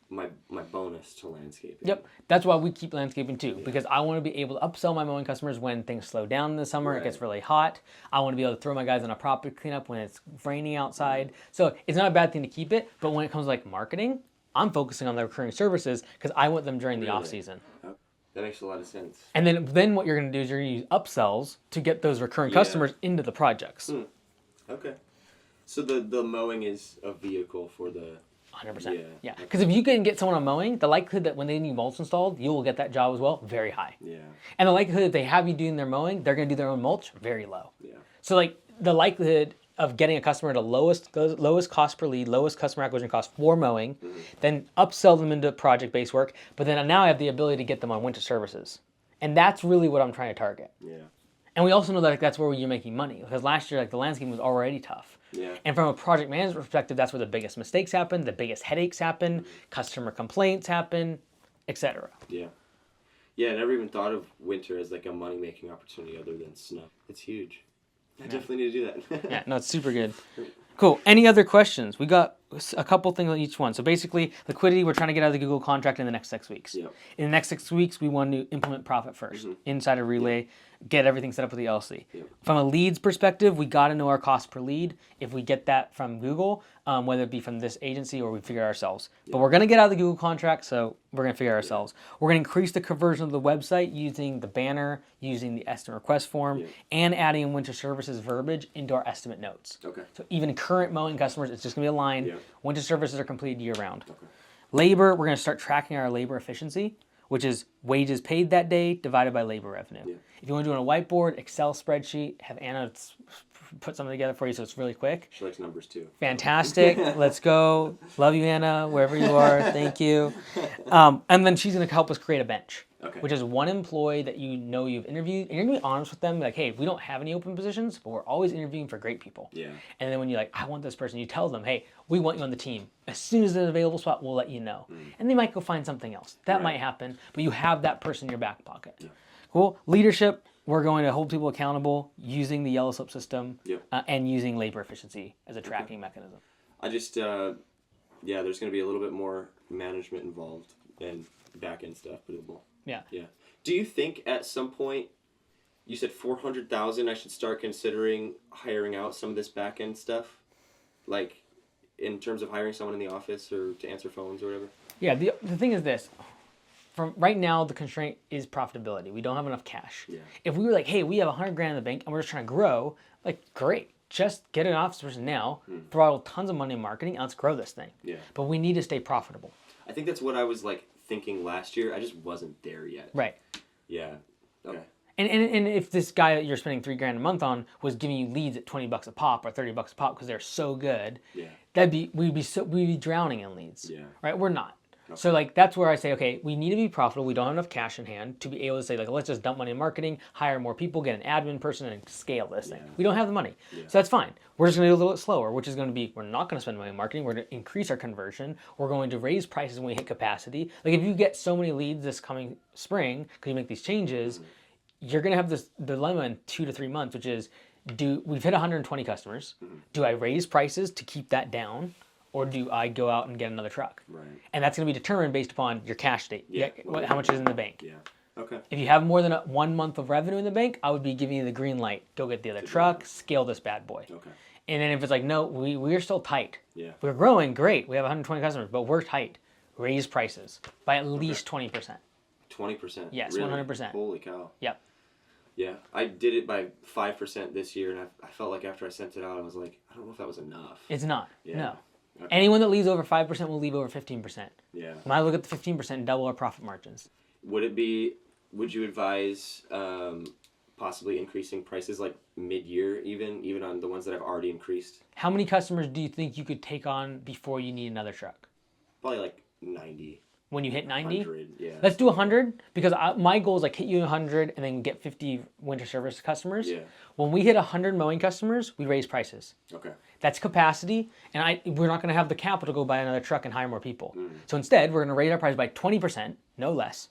my bonus to landscaping. Yep, that's why we keep landscaping too, because I want to be able to upsell my mowing customers when things slow down in the summer, it gets really hot. I want to be able to throw my guys on a property cleanup when it's raining outside. So it's not a bad thing to keep it, but when it comes to like marketing, I'm focusing on the recurring services because I want them during the off season. That makes a lot of sense. And then what you're going to do is you're going to use upsells to get those recurring customers into the projects. Okay. So the mowing is a vehicle for the 100%. Yeah. Because if you can get someone on mowing, the likelihood that when they need mulch installed, you will get that job as well, very high. Yeah. And the likelihood that they have you doing their mowing, they're going to do their own mulch, very low. Yeah. So like the likelihood of getting a customer at a lowest cost per lead, lowest customer acquisition cost for mowing, then upsell them into project-based work, but then now I have the ability to get them on winter services. And that's really what I'm trying to target. Yeah. And we also know that that's where you're making money, because last year the landscaping was already tough. Yeah. And from a project management perspective, that's where the biggest mistakes happen, the biggest headaches happen, customer complaints happen, etc. Yeah. Yeah, I never even thought of winter as like a money-making opportunity other than snow. It's huge. I definitely need to do that. Yeah, no, it's super good. Cool. Any other questions? We got a couple things on each one. So basically, liquidity, we're trying to get out of the Google contract in the next 6 weeks. Yep. In the next 6 weeks, we want to implement profit first, inside a relay, get everything set up with the LC. Yep. From a leads perspective, we got to know our cost per lead. If we get that from Google, whether it be from this agency or we figure it ourselves. But we're going to get out of the Google contract, so we're going to figure it ourselves. We're going to increase the conversion of the website using the banner, using the estimate request form, and adding winter services verbiage into our estimate notes. Okay. So even current mowing customers, it's just going to be a line. Winter services are completed year-round. Okay. Labor, we're going to start tracking our labor efficiency, which is wages paid that day divided by labor revenue. Yeah. If you want to do it on a whiteboard, Excel spreadsheet, have Anna put something together for you so it's really quick. She likes numbers too. Fantastic. Let's go. Love you, Anna, wherever you are. Thank you. And then she's going to help us create a bench. Okay. Which is one employee that you know you've interviewed, and you're gonna be honest with them, like, hey, we don't have any open positions, but we're always interviewing for great people. Yeah. And then when you're like, I want this person, you tell them, hey, we want you on the team. As soon as there's an available spot, we'll let you know. And they might go find something else. That might happen, but you have that person in your back pocket. Yeah. Cool. Leadership, we're going to hold people accountable using the yellow slip system and using labor efficiency as a tracking mechanism. I just, there's going to be a little bit more management involved and back-end stuff, but it will. Yeah. Yeah. Do you think at some point, you said 400,000, I should start considering hiring out some of this back end stuff, like in terms of hiring someone in the office or to answer phones or whatever? Yeah. The thing is this. From right now, the constraint is profitability. We don't have enough cash. Yeah. If we were like, hey, we have $100,000 in the bank and we're just trying to grow, like, great. Just get an office person now, throttle tons of money in marketing, and let's grow this thing. Yeah. But we need to stay profitable. I think that's what I was like thinking last year. I just wasn't there yet. Right. Yeah. Okay. And if this guy that you're spending $3,000 a month on was giving you leads at $20 a pop or $30 a pop because they're so good, we'd be drowning in leads. Yeah. Right? We're not. Okay. So like that's where I say, okay, we need to be profitable. We don't have enough cash in hand to be able to say like, let's just dump money in marketing, hire more people, get an admin person, and scale this thing. We don't have the money, so that's fine. We're just going to do a little bit slower, which is going to be we're not going to spend money in marketing. We're going to increase our conversion. We're going to raise prices when we hit capacity. Like if you get so many leads this coming spring, because you make these changes, you're going to have this dilemma in 2 to 3 months, which is we've hit 120 customers. Do I raise prices to keep that down? Or do I go out and get another truck? Right. And that's going to be determined based upon your cash state, how much is in the bank. Yeah. Okay. If you have more than 1 month of revenue in the bank, I would be giving you the green light. Go get the other truck, scale this bad boy. Okay. And then if it's like, no, we're still tight. Yeah. We're growing, great. We have 120 customers, but we're tight. Raise prices by at least 20%. 20%? Yes, really? 100%. Holy cow. Yep. Yeah, I did it by 5% this year, and I felt like after I sent it out, I was like, I don't know if that was enough. It's not. Yeah. No. Okay. Anyone that leaves over 5% will leave over 15%. Yeah. When I look at the 15% and double our profit margins. Would you advise possibly increasing prices like mid-year even on the ones that I've already increased? How many customers do you think you could take on before you need another truck? Probably like 90. When you hit 90? 100, yeah. Let's do 100 because my goal is like hit you 100 and then get 50 winter service customers. Yeah. When we hit 100 mowing customers, we raise prices. Okay. That's capacity, and we're not going to have the capital to go buy another truck and hire more people. So instead, we're going to raise our price by 20%, no less.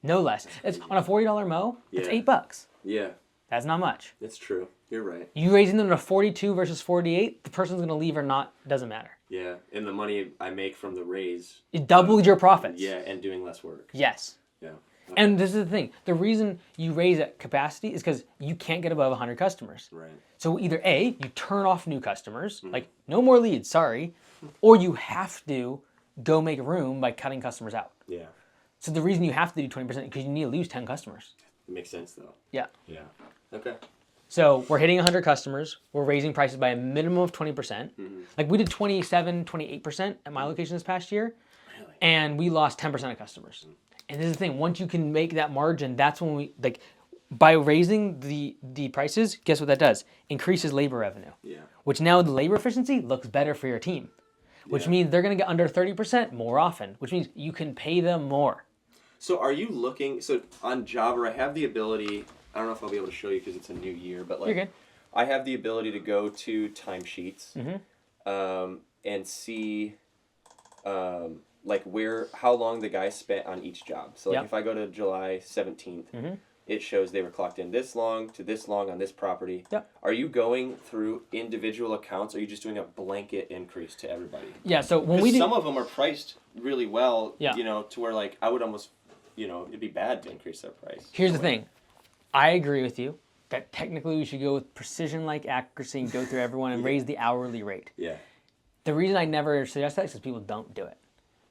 No less. It's on a $40 mow, it's $8. Yeah. That's not much. That's true. You're right. You raising them to 42 versus 48, the person's going to leave or not, doesn't matter. Yeah, and the money I make from the raise. It doubled your profits. Yeah, and doing less work. Yes. Yeah. And this is the thing. The reason you raise at capacity is because you can't get above 100 customers. Right. So either A, you turn off new customers, like no more leads, sorry, or you have to go make room by cutting customers out. Yeah. So the reason you have to do 20% is because you need to lose 10 customers. It makes sense though. Yeah. Yeah. Okay. So we're hitting 100 customers. We're raising prices by a minimum of 20%. Like we did 27, 28% at my location this past year. Really? And we lost 10% of customers. And this is the thing, once you can make that margin, that's when we, like, by raising the prices, guess what that does? Increases labor revenue. Yeah. Which now the labor efficiency looks better for your team. Which means they're going to get under 30% more often, which means you can pay them more. So are you looking, so on Jobber, I have the ability, I don't know if I'll be able to show you because it's a new year, but like, You're good. I have the ability to go to timesheets and see like how long the guy spent on each job. So like if I go to July 17th, it shows they were clocked in this long to this long on this property. Yep. Are you going through individual accounts or are you just doing a blanket increase to everybody? Yeah, so when we do... Some of them are priced really well, Yeah. you know, to where like I would almost, you know, it'd be bad to increase their price. Here's the thing. I agree with you that technically we should go with precision-like accuracy and go through everyone and raise the hourly rate. Yeah. The reason I never suggest that is because people don't do it.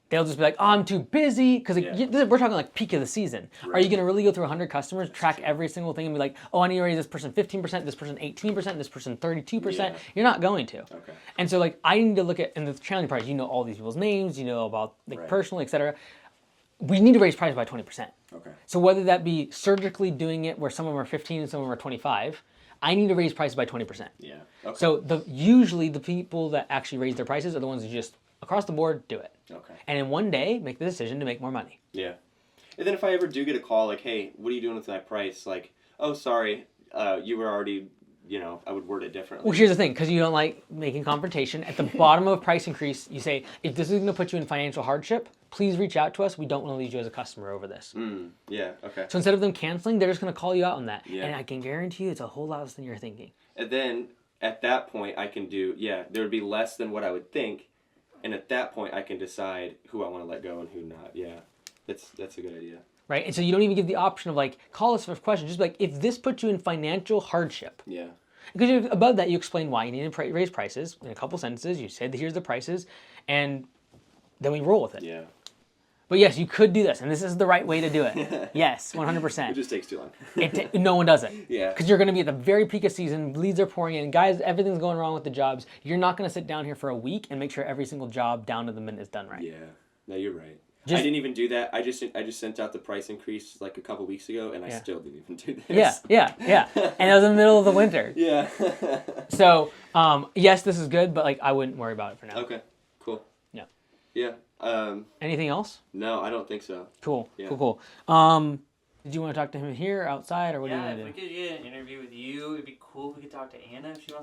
They'll just be like, oh, I'm too busy. Because we're talking like peak of the season. Right. Are you going to really go through 100 customers, track every single thing and be like, oh, I need to raise this person 15%, this person 18%, this person 32%? Yeah. You're not going to. Okay. And so like I need to look at, and the challenging part is you know all these people's names, you know about like personally, etc. We need to raise prices by 20%. Okay. So whether that be surgically doing it where some of them are 15 and some of them are 25, I need to raise prices by 20%. Yeah. Okay. So usually the people that actually raise their prices are the ones who just across the board do it. Okay. And in one day make the decision to make more money. Yeah. And then if I ever do get a call like, hey, what are you doing with that price? Like, oh, sorry, you were already, you know, I would word it differently. Well, here's the thing, because you don't like making confrontation. At the bottom of a price increase, you say, if this is going to put you in financial hardship, please reach out to us. We don't want to lose you as a customer over this. Yeah, okay. So instead of them canceling, they're just going to call you out on that. Yeah. And I can guarantee you it's a whole lot less than you're thinking. And then at that point, I can do, there would be less than what I would think. And at that point, I can decide who I want to let go and who not. Yeah, that's a good idea. Right? And so you don't even give the option of like, call us for questions. Just be like, if this puts you in financial hardship. Yeah. Because above that, you explain why you need to raise prices in a couple sentences. You say, here's the prices, and then we roll with it. Yeah. But yes, you could do this, and this is the right way to do it. Yes, 100%. It just takes too long. No one does it. Yeah. Because you're going to be at the very peak of season, leads are pouring in, guys, everything's going wrong with the jobs. You're not going to sit down here for a week and make sure every single job down to the minute is done right. Yeah. No, you're right. I didn't even do that. I just sent out the price increase like a couple weeks ago, and I still didn't even do this. Yeah. And it was in the middle of the winter. Yeah. So, yes, this is good, but like I wouldn't worry about it for now. Okay. Cool. Yeah. Yeah. Anything else? No, I don't think so. Cool. Yeah. Cool. Did you want to talk to him here, outside, or what do you want to do? If we could get an interview with you, it'd be cool if we could talk to Anna if she wants